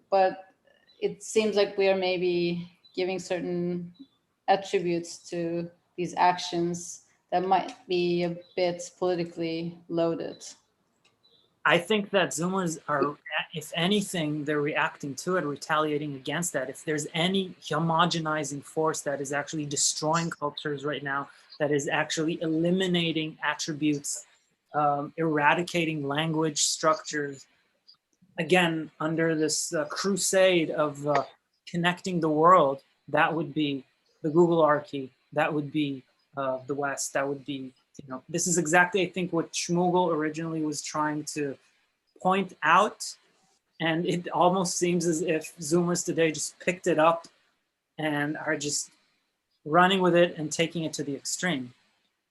but it seems like we are maybe giving certain attributes to these actions that might be a bit politically loaded? I think that Zoomers are, if anything, they're reacting to it, retaliating against that. If there's any homogenizing force that is actually destroying cultures right now, that is actually eliminating attributes, eradicating language structures, again, under this crusade of connecting the world, that would be the Googlearchy, that would be the West, that would be, this is exactly, I think, what Schmugel originally was trying to point out. And it almost seems as if Zoomers today just picked it up and are just running with it and taking it to the extreme.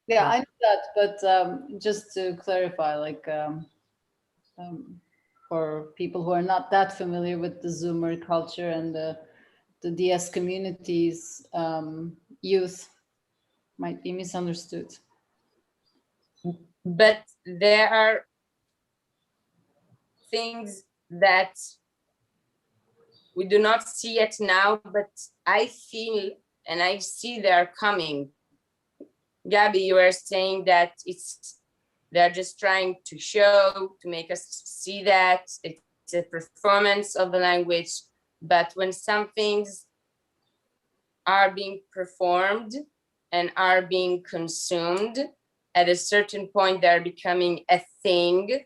Yeah, I know that, but just to clarify, like for people who are not that familiar with the Zoomer culture and the DS communities, youth might be misunderstood. But there are things that we do not see it now, but I feel and I see they're coming. Gabby, you were saying that they're just trying to show, to make us see that it's a performance of the language. But when some things are being performed and are being consumed, at a certain point, they're becoming a thing.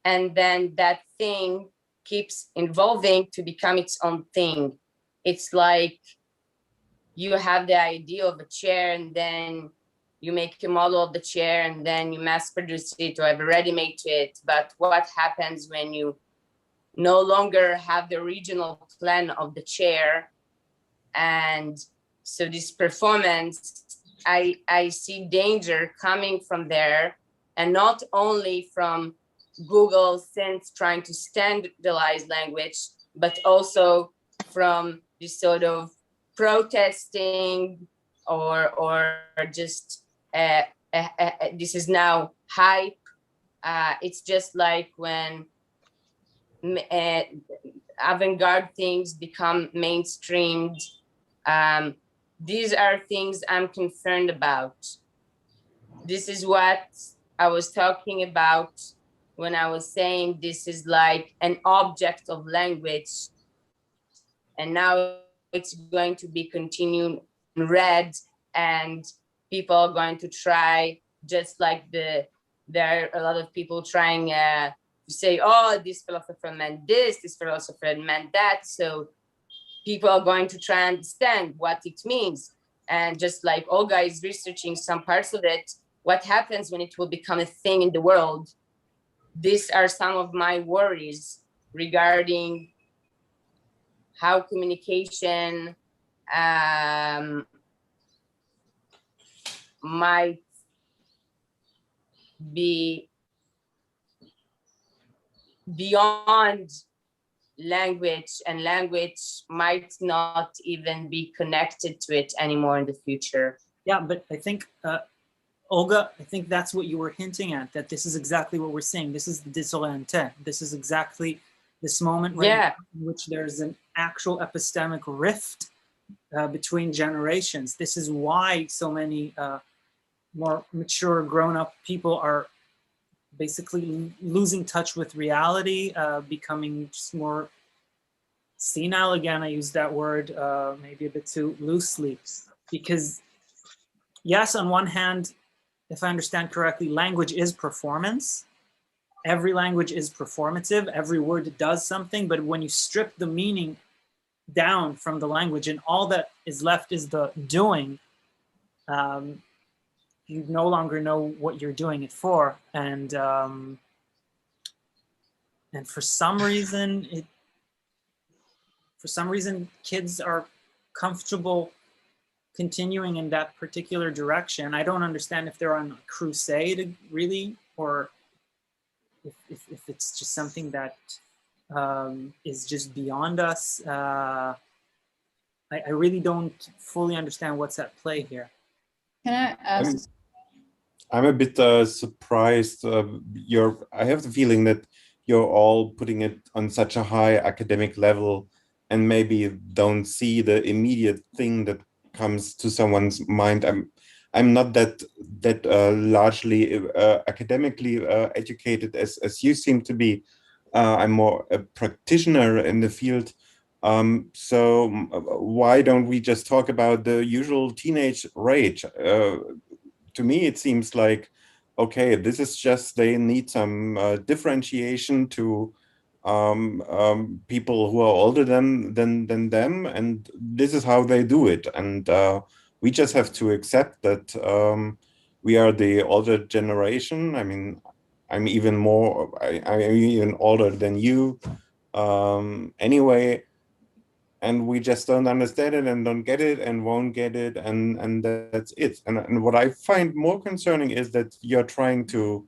And then that thing keeps evolving to become its own thing. It's like you have the idea of a chair and then you make a model of the chair and then you mass produce it or have a ready-made to it. But what happens when you no longer have the original plan of the chair? And so this performance, I see danger coming from there, and not only from Google since trying to standardize language, but also from this sort of protesting or just this is now hype. It's just like when avant-garde things become mainstreamed. These are things I'm concerned about. This is what I was talking about when I was saying this is like an object of language, and now it's going to be continued read, and people are going to try, just like there are a lot of people trying to say, oh, this philosopher meant this philosopher meant that. So people are going to try and understand what it means. And just like Olga is researching some parts of it, what happens when it will become a thing in the world? These are some of my worries regarding how communication might be beyond language, and language might not even be connected to it anymore in the future. Yeah, but I think, Olga, I think that's what you were hinting at, that this is exactly what we're seeing. This is the disorienté. This is exactly this moment right now in which there's an actual epistemic rift between generations. This is why so many more mature, grown-up people are basically losing touch with reality, becoming just more senile again. I use that word maybe a bit too loosely, because yes, on one hand, if I understand correctly, language is performance. Every language is performative. Every word does something, but when you strip the meaning down from the language and all that is left is the doing, you no longer know what you're doing it for. And for some reason, kids are comfortable continuing in that particular direction. I don't understand if they're on a crusade, really, or if it's just something that is just beyond us. I really don't fully understand what's at play here. Can I ask? I'm a bit surprised. I have the feeling that you're all putting it on such a high academic level and maybe don't see the immediate thing that comes to someone's mind. I'm not that largely academically educated as you seem to be. I'm more a practitioner in the field. So why don't we just talk about the usual teenage rage? To me, it seems like, okay, this is just, they need some differentiation to people who are older than them, and this is how they do it. And we just have to accept that we are the older generation. I mean, I'm even more, I'm even older than you anyway, and we just don't understand it and don't get it and won't get it, and that's it. And what I find more concerning is that you're trying to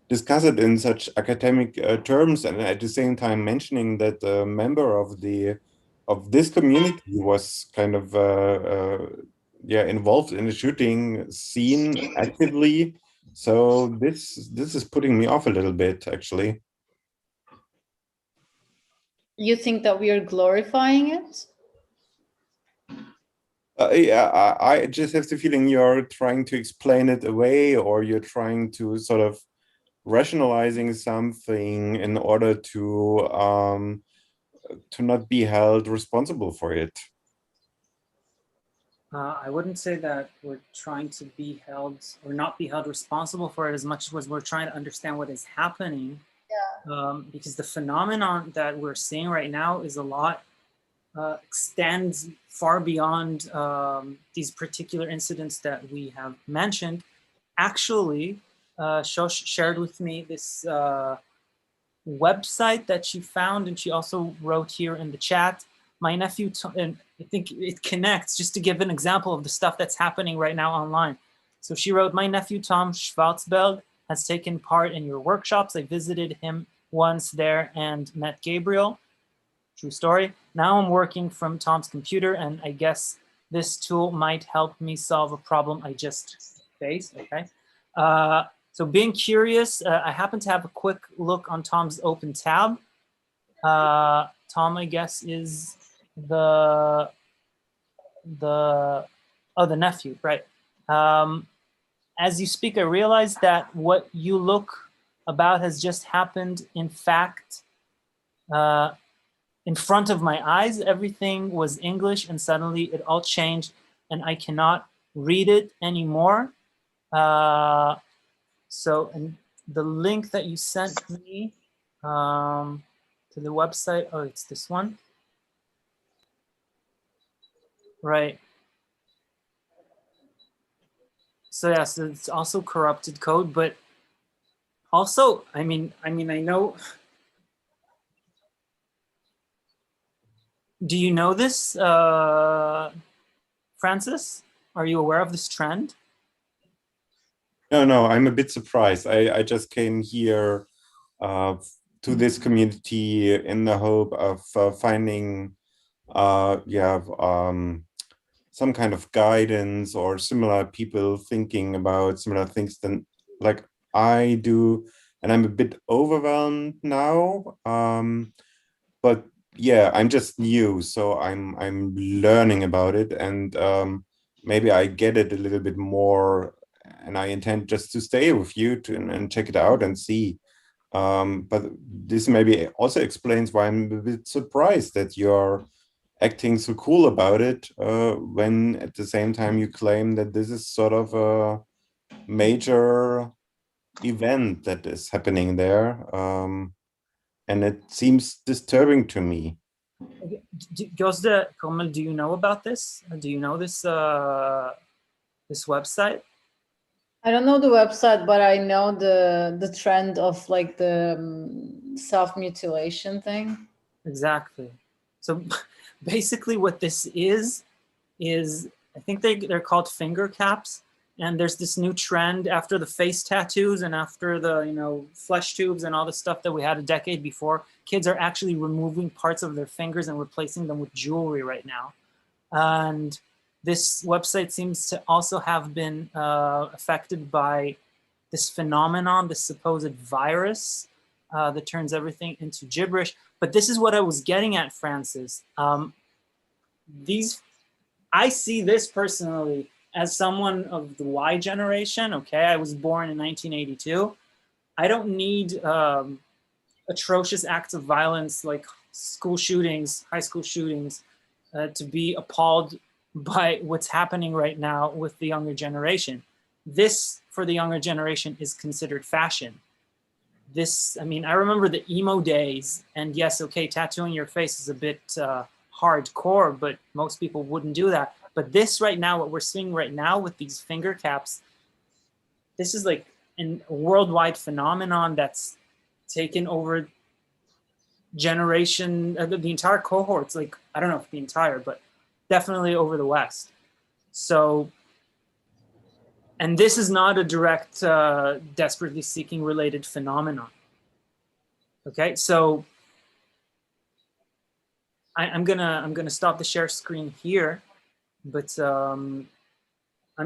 discuss it in such academic terms, and at the same time mentioning that a member of this community was kind of yeah, involved in the shooting scene actively. So this is putting me off a little bit, actually. You think that we are glorifying it? Yeah, I just have the feeling you're trying to explain it away, or you're trying to sort of rationalizing something in order to not be held responsible for it. I wouldn't say that we're trying to be held or not be held responsible for it as much as we're trying to understand what is happening. Yeah. Because the phenomenon that we're seeing right now is a lot, extends far beyond these particular incidents that we have mentioned. Actually, Shosh shared with me this website that she found, and she also wrote here in the chat. My nephew, and I think it connects, just to give an example of the stuff that's happening right now online. So she wrote, my nephew Tom Schwarzberg has taken part in your workshops. I visited him once there and met Gabriel. True story. Now I'm working from Tom's computer, and I guess this tool might help me solve a problem I just faced. Okay. So being curious, I happen to have a quick look on Tom's open tab. Tom, I guess, is the nephew, right? As you speak, I realize that what you look about has just happened. In fact, in front of my eyes, everything was English, and suddenly it all changed, and I cannot read it anymore. So, and the link that you sent me to the website, oh, it's this one. Right. So yeah, so it's also corrupted code, but also, I mean, I know. Do you know this, Francis? Are you aware of this trend? No, I'm a bit surprised. I just came here to this community in the hope of finding some kind of guidance or similar people thinking about similar things than like I do, and I'm a bit overwhelmed now. But yeah, I'm just new, so I'm learning about it, and maybe I get it a little bit more, and I intend just to stay with you and check it out and see. But this maybe also explains why I'm a bit surprised that you're acting so cool about it when at the same time you claim that this is sort of a major event that is happening there. And it seems disturbing to me. Gözde, Komal, do you know about this? Do you know this this website? I don't know the website, but I know the trend of like the self-mutilation thing. Exactly. So basically what this is I think they're called finger caps. And there's this new trend after the face tattoos and after the, you know, flesh tubes and all the stuff that we had a decade before. Kids are actually removing parts of their fingers and replacing them with jewelry right now. And this website seems to also have been affected by this phenomenon, this supposed virus that turns everything into gibberish. But this is what I was getting at, Francis. These I see this personally as someone of the Y generation. Okay, I was born in 1982. I don't need atrocious acts of violence like school shootings, high school shootings, to be appalled by what's happening right now with the younger generation. This, for the younger generation, is considered fashion. This, I mean, I remember the emo days, and yes, okay, tattooing your face is a bit hardcore, but most people wouldn't do that. But this right now, what we're seeing right now with these finger caps, this is like a worldwide phenomenon that's taken over generation, the entire cohorts, like, I don't know if the entire, but definitely over the West. So, and this is not a direct desperately seeking related phenomenon. Okay, so I'm gonna stop the share screen here, but I'm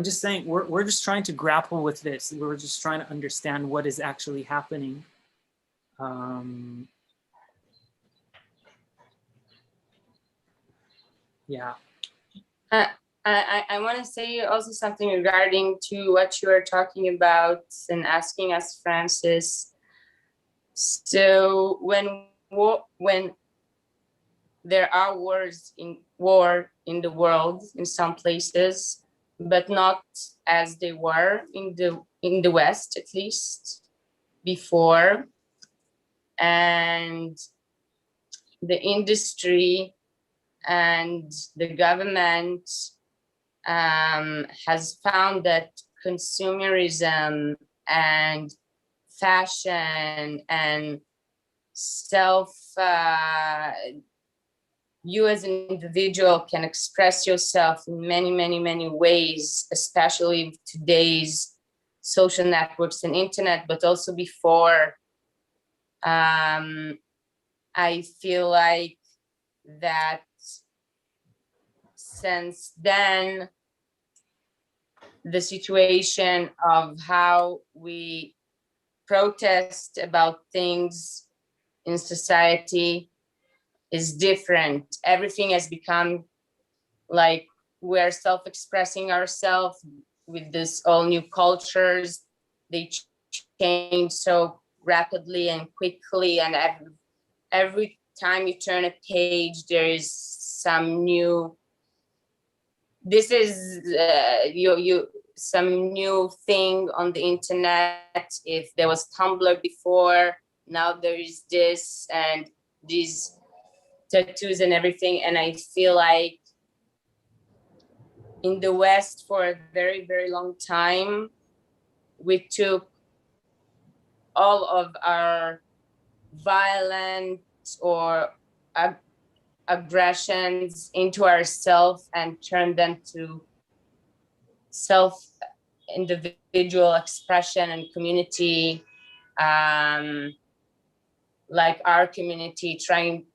just saying we're just trying to grapple with this. We're just trying to understand what is actually happening. Yeah. I want to say also something regarding to what you are talking about and asking us, Francis. So when there are wars in the world in some places, but not as they were in the West, at least before, and the industry and the government has found that consumerism and fashion and you as an individual can express yourself in many ways, especially today's social networks and internet, but also before. I feel like that since then, the situation of how we protest about things in society is different. Everything has become like we're self-expressing ourselves with this all new cultures. They change so rapidly and quickly, and every time you turn a page, there is some new. This is some new thing on the internet. If there was Tumblr before, now there is this and these tattoos and everything. And I feel like in the West for a very long time, we took all of our violent or aggressions into ourselves and turned them to self-individual expression and community, like our community trying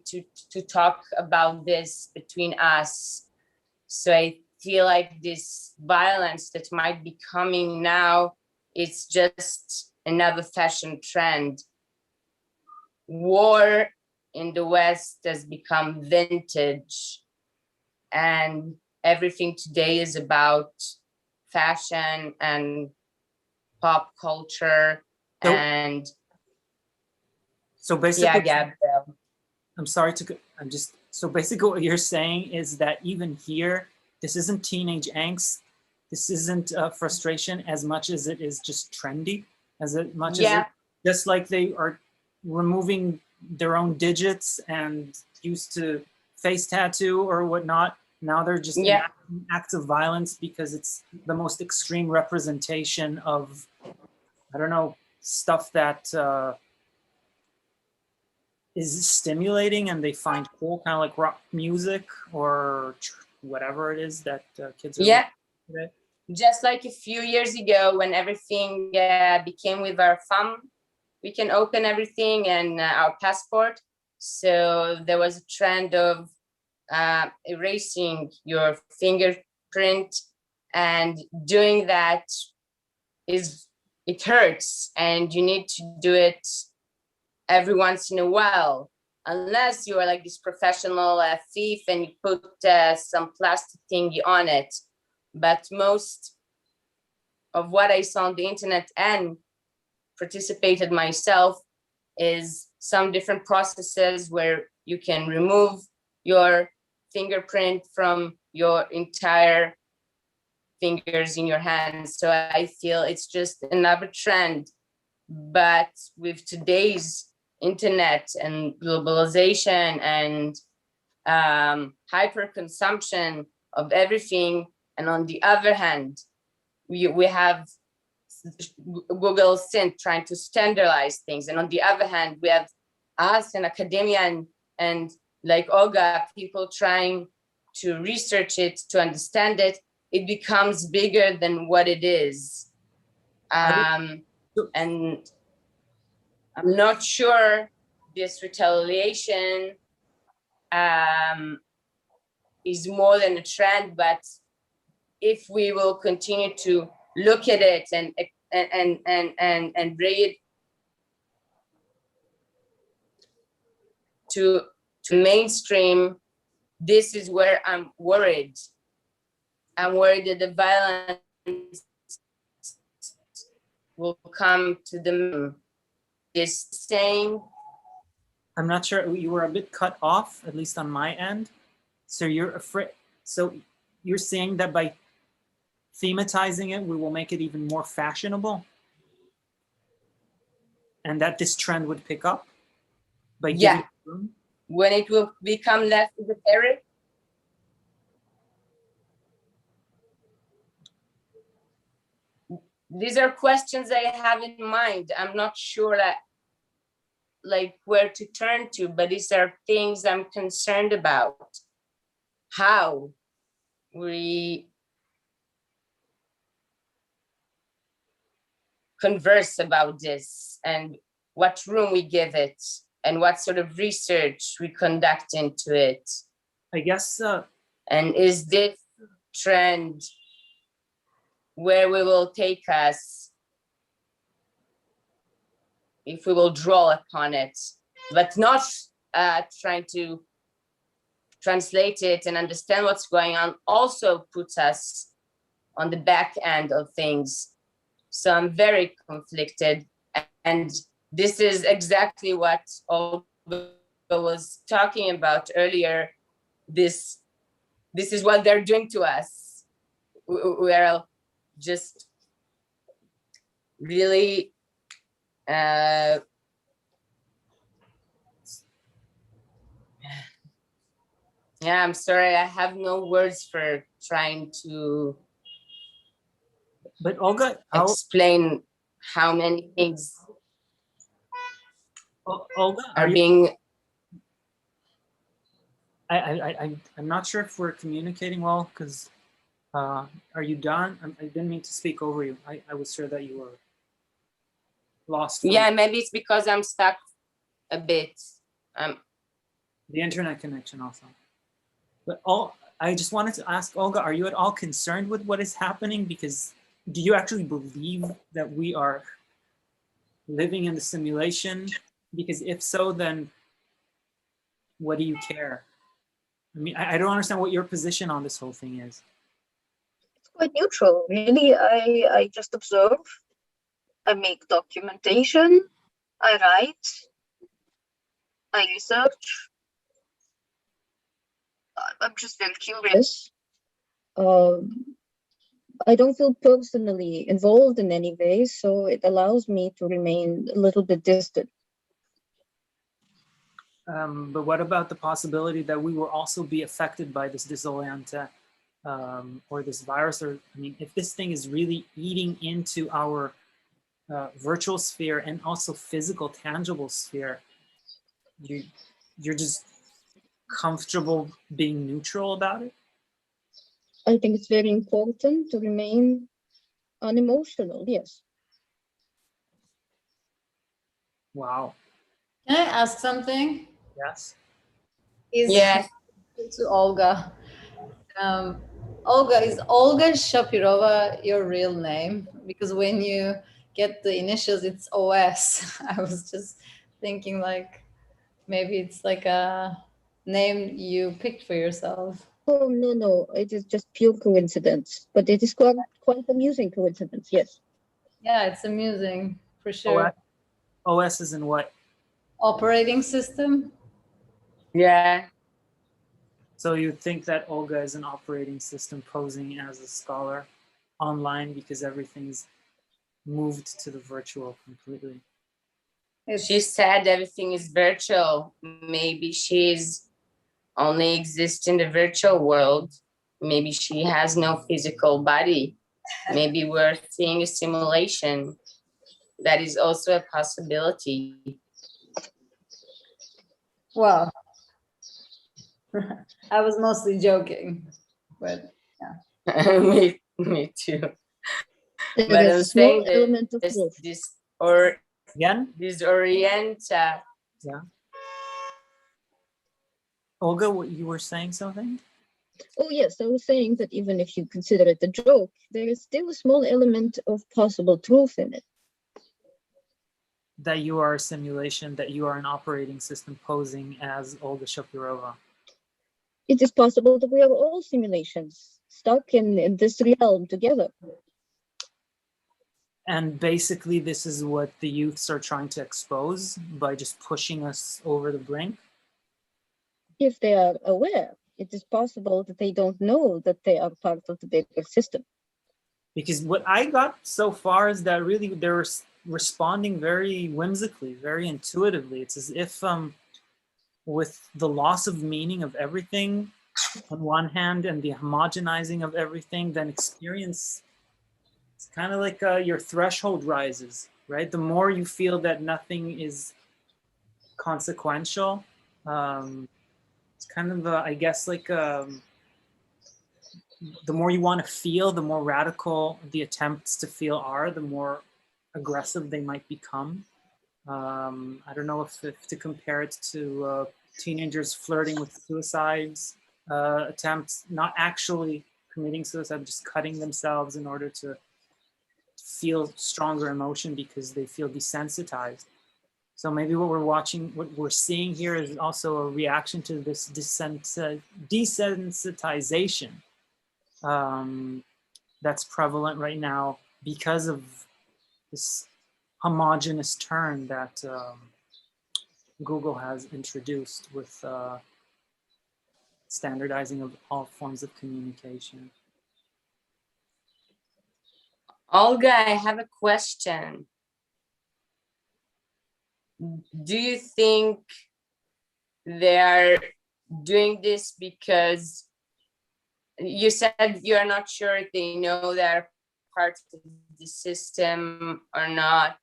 to talk about this between us. So I feel like this violence that might be coming now, it's just another fashion trend. War in the West has become vintage, and everything today is about fashion and pop culture. So basically, yeah, Gabriel. I'm sorry to, so basically what you're saying is that even here, this isn't teenage angst. This isn't frustration as much as it is just trendy, as much as just like they are removing their own digits and used to face tattoo or whatnot. Now they're just acts of violence because it's the most extreme representation of, I don't know, stuff that is stimulating and they find cool, kind of like rock music or whatever it is that kids are today. Just like a few years ago when everything became with our thumb, we can open everything and our passport. So there was a trend of erasing your fingerprint, and doing that it hurts, and you need to do it every once in a while. unless you are like this professional thief and you put some plastic thingy on it. But most of what I saw on the internet and participated myself is some different processes where you can remove your fingerprint from your entire fingers in your hands. So I feel it's just another trend. But with today's internet and globalization and hyper consumption of everything, and on the other hand, we have Google Synth trying to standardize things, and on the other hand, we have us in academia and like Olga, people trying to research it, to understand it. It becomes bigger than what it is. And I'm not sure this retaliation is more than a trend, but if we will continue to look at it and bring it to mainstream, this is where I'm worried. I'm worried that the violence will come to the this saying. I'm not sure, you were a bit cut off, at least on my end. So you're afraid, so you're saying that by thematizing it, we will make it even more fashionable? And that this trend would pick up? By Yeah, room? when it will become less esoteric. These are questions I have in mind. I'm not sure that like where to turn to, but these are things I'm concerned about. How we converse about this and what room we give it and what sort of research we conduct into it. I guess. And is this trend where we will take us if we will draw upon it, but not trying to translate it and understand what's going on, also puts us on the back end of things. So I'm very conflicted. And this is exactly what Olga was talking about earlier. This is what they're doing to us. We're just really yeah, I'm sorry, I have no words for trying to But Olga, explain how many things Olga, are being. I'm not sure if we're communicating well, because are you done? I didn't mean to speak over you. I was sure that you were lost. Yeah, maybe it's because I'm stuck a bit. The internet connection also. But I just wanted to ask Olga, are you at all concerned with what is happening? Because do you actually believe that we are living in the simulation? Because if so, then what do you care? I mean, I don't understand what your position on this whole thing is. It's quite neutral, really. I just observe. I make documentation. I write. I research. I'm just very curious. I don't feel personally involved in any way, so it allows me to remain a little bit distant. But what about the possibility that we will also be affected by this disoriente or this virus? Or, I mean, if this thing is really eating into our virtual sphere and also physical, tangible sphere, you're just comfortable being neutral about it? I think it's very important to remain unemotional, yes. Wow. Can I ask something? Yes. Yes. To Olga. Olga, is Olga Shapirova your real name? Because when you get the initials, it's OS. I was just thinking like, Maybe it's like a name you picked for yourself. Oh, no, it is just pure coincidence, but it is quite amusing coincidence, yes. Yeah, it's amusing for sure. OS is in what? Operating system. Yeah. So you'd think that Olga is an operating system posing as a scholar online because everything's moved to the virtual completely. She said everything is virtual. Maybe she's only exists in the virtual world. Maybe she has no physical body. Maybe we're seeing a simulation. That is also a possibility. Well, I was mostly joking, but me too. There But is I'm a small saying that element of truth. this or Again? disorient. Yeah. Olga, you were saying something? Oh, yes, I was saying that even if you consider it a joke, there is still a small element of possible truth in it. That you are a simulation, that you are an operating system posing as Olga Shapirova. It is possible that we are all simulations, stuck in this realm together. And basically, this is what the youths are trying to expose by just pushing us over the brink. If they are aware, it is possible that they don't know that they are part of the bigger system. Because what I got so far is that really they're responding very whimsically, very intuitively. It's as if with the loss of meaning of everything on one hand and the homogenizing of everything, then experience, it's kind of like your threshold rises, right? The more you feel that nothing is consequential, it's kind of, I guess, like the more you want to feel, the more radical the attempts to feel are, the more aggressive they might become. I don't know if to compare it to teenagers flirting with suicides attempts, not actually committing suicide, just cutting themselves in order to feel stronger emotion because they feel desensitized. So maybe what we're seeing here is also a reaction to this desensitization that's prevalent right now because of this homogeneous turn that Google has introduced with standardizing of all forms of communication. Olga, I have a question. Do you think they are doing this because you said you're not sure if they know they're part of the system or not?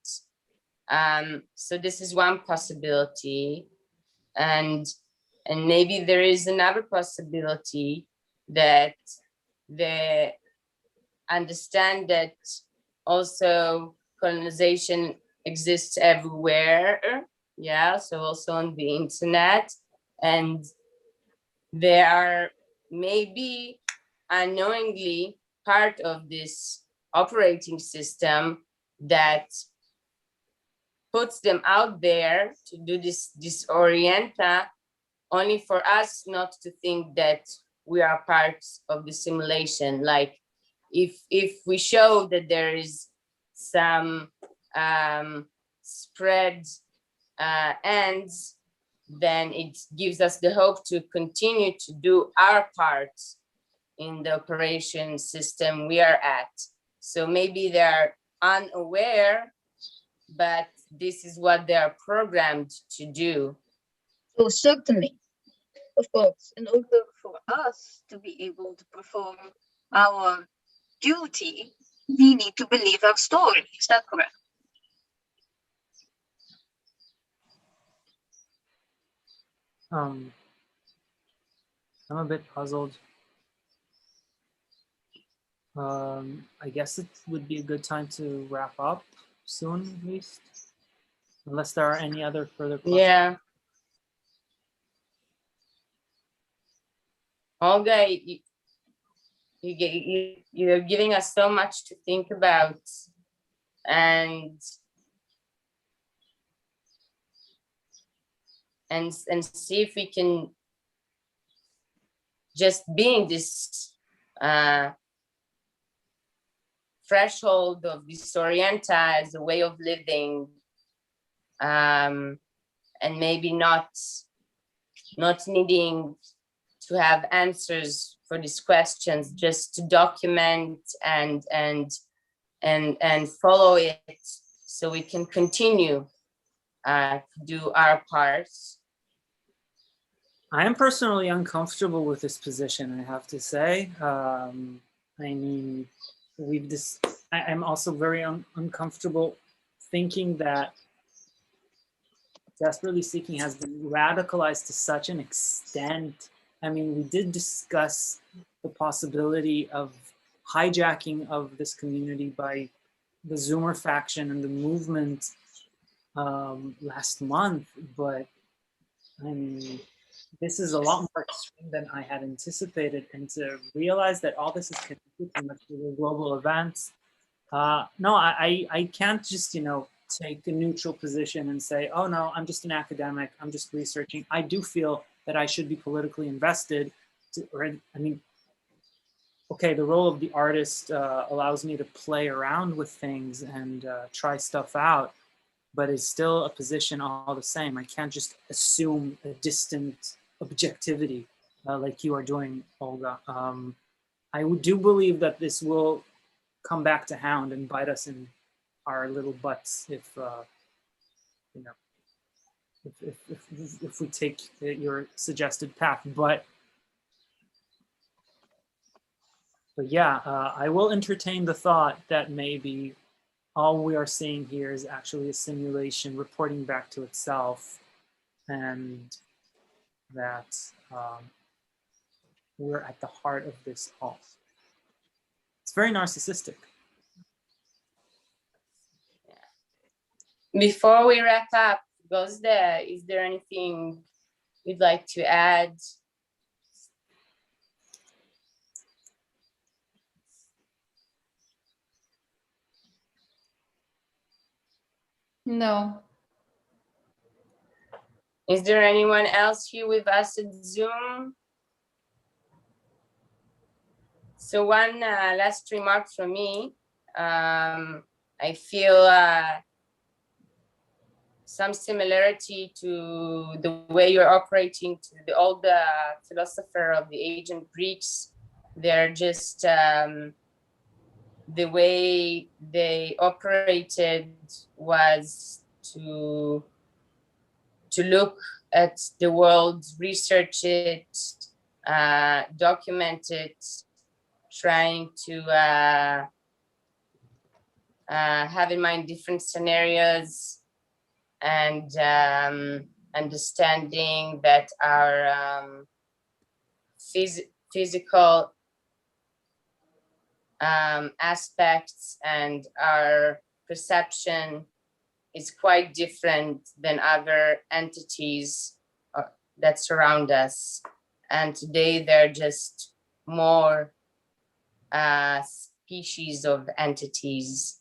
So this is one possibility, and maybe there is another possibility that they understand that also colonization exists everywhere. Yeah, so also on the internet, and they are maybe unknowingly part of this operating system that puts them out there to do this disorienta, only for us not to think that we are parts of the simulation. Like if we show that there is some spread ends, then it gives us the hope to continue to do our part in the operation system we are at. So maybe they're unaware, but this is what they are programmed to do. So certainly, of course, in order for us to be able to perform our duty, we need to believe our story. Is that correct? I'm a bit puzzled. I guess it would be a good time to wrap up soon, at least, unless there are any other further questions. Yeah. Olga, you're giving us so much to think about, and and see if we can just being this threshold of disorienta as a way of living, and maybe not needing to have answers for these questions, just to document and follow it, so we can continue to do our parts. I am personally uncomfortable with this position, I have to say. I mean, I'm also very uncomfortable thinking that Desperately Seeking has been radicalized to such an extent. I mean, we did discuss the possibility of hijacking of this community by the Zoomer faction and the movement last month, but I mean, this is a lot more extreme than I had anticipated, and to realize that all this is connected to much bigger global events. No, I can't just, you know, take a neutral position and say, oh no, I'm just an academic, I'm just researching. I do feel that I should be politically invested. I mean, okay, the role of the artist allows me to play around with things and try stuff out, but it's still a position all the same. I can't just assume a distant objectivity like you are doing, Olga. I do believe that this will come back to hound and bite us in our little butts if you know, if we take your suggested path. But yeah, I will entertain the thought that maybe all we are seeing here is actually a simulation reporting back to itself, and that we're at the heart of this all. It's very narcissistic. Before we wrap up, Gozde, is there anything you'd like to add? No. Is there anyone else here with us at Zoom? So one last remark from me. I feel some similarity to the way you're operating to the old philosopher of the ancient Greeks. They're just the way they operated was to look at the world, research it, document it, trying to have in mind different scenarios, and understanding that our physical aspects and our perception is quite different than other entities that surround us. And today they're just more species of entities.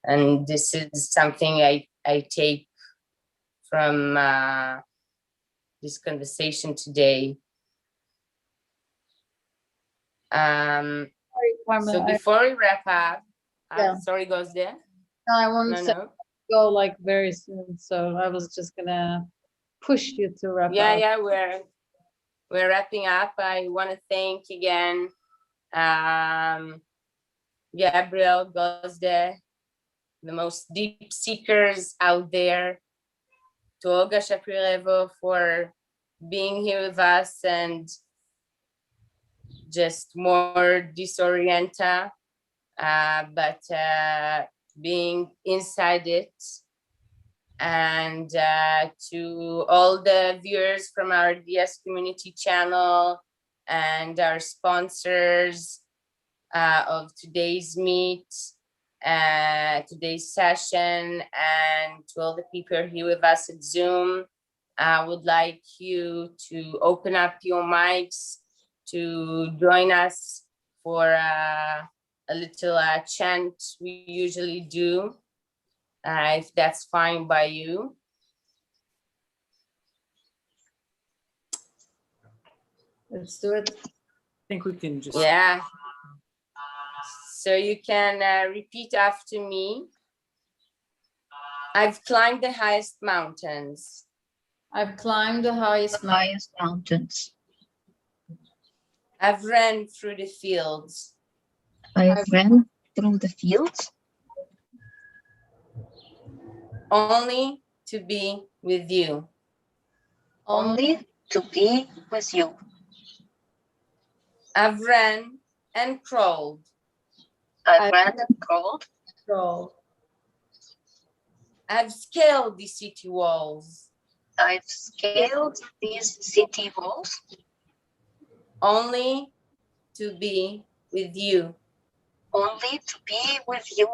And this is something I take from this conversation today. So before we wrap up, Yeah. Sorry, goes there? No, I wanted to go like very soon, so I was just gonna push you to wrap up. Yeah, we're wrapping up. I want to thank again Gabriel, Gozde, the most deep seekers out there, to Olga Shaprirevo for being here with us and just more disorienta, but being inside it. And to all the viewers from our DS community channel and our sponsors of today's meet, today's session, and to all the people here with us at Zoom, I would like you to open up your mics to join us for a little chant we usually do. if that's fine by you. Let's do it. I think we can just. Yeah. So you can repeat after me. I've climbed the highest mountains. I've climbed the highest mountains. I've ran through the fields. I ran through the fields Only to be with you. only to be with you. I've ran and crawled. I ran and crawled. Roll. I've scaled the city walls. I've scaled these city walls Only to be with you. only to be with you.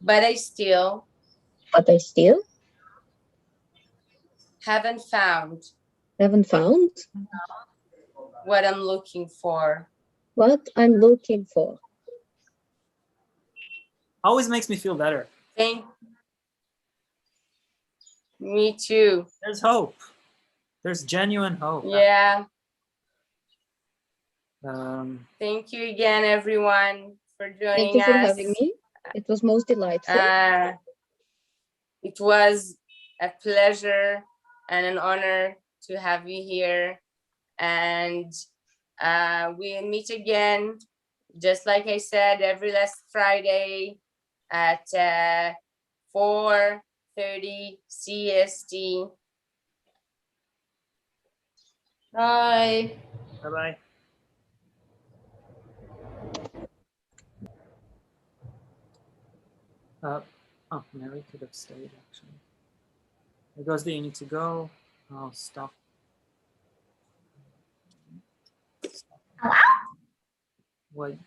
But I still But I still haven't found haven't found what I'm looking for. what I'm looking for. Always makes me feel better. Thank me too. There's hope. There's genuine hope. Yeah. Thank you again, everyone, for joining Thank you for us. having me. It was most delightful. It was a pleasure and an honor to have you here. And we'll meet again, just like I said, every last Friday at 4:30 CST. Bye. Bye-bye. Oh, Mary could have stayed, actually. There goes the you need to go. I'll stop. What?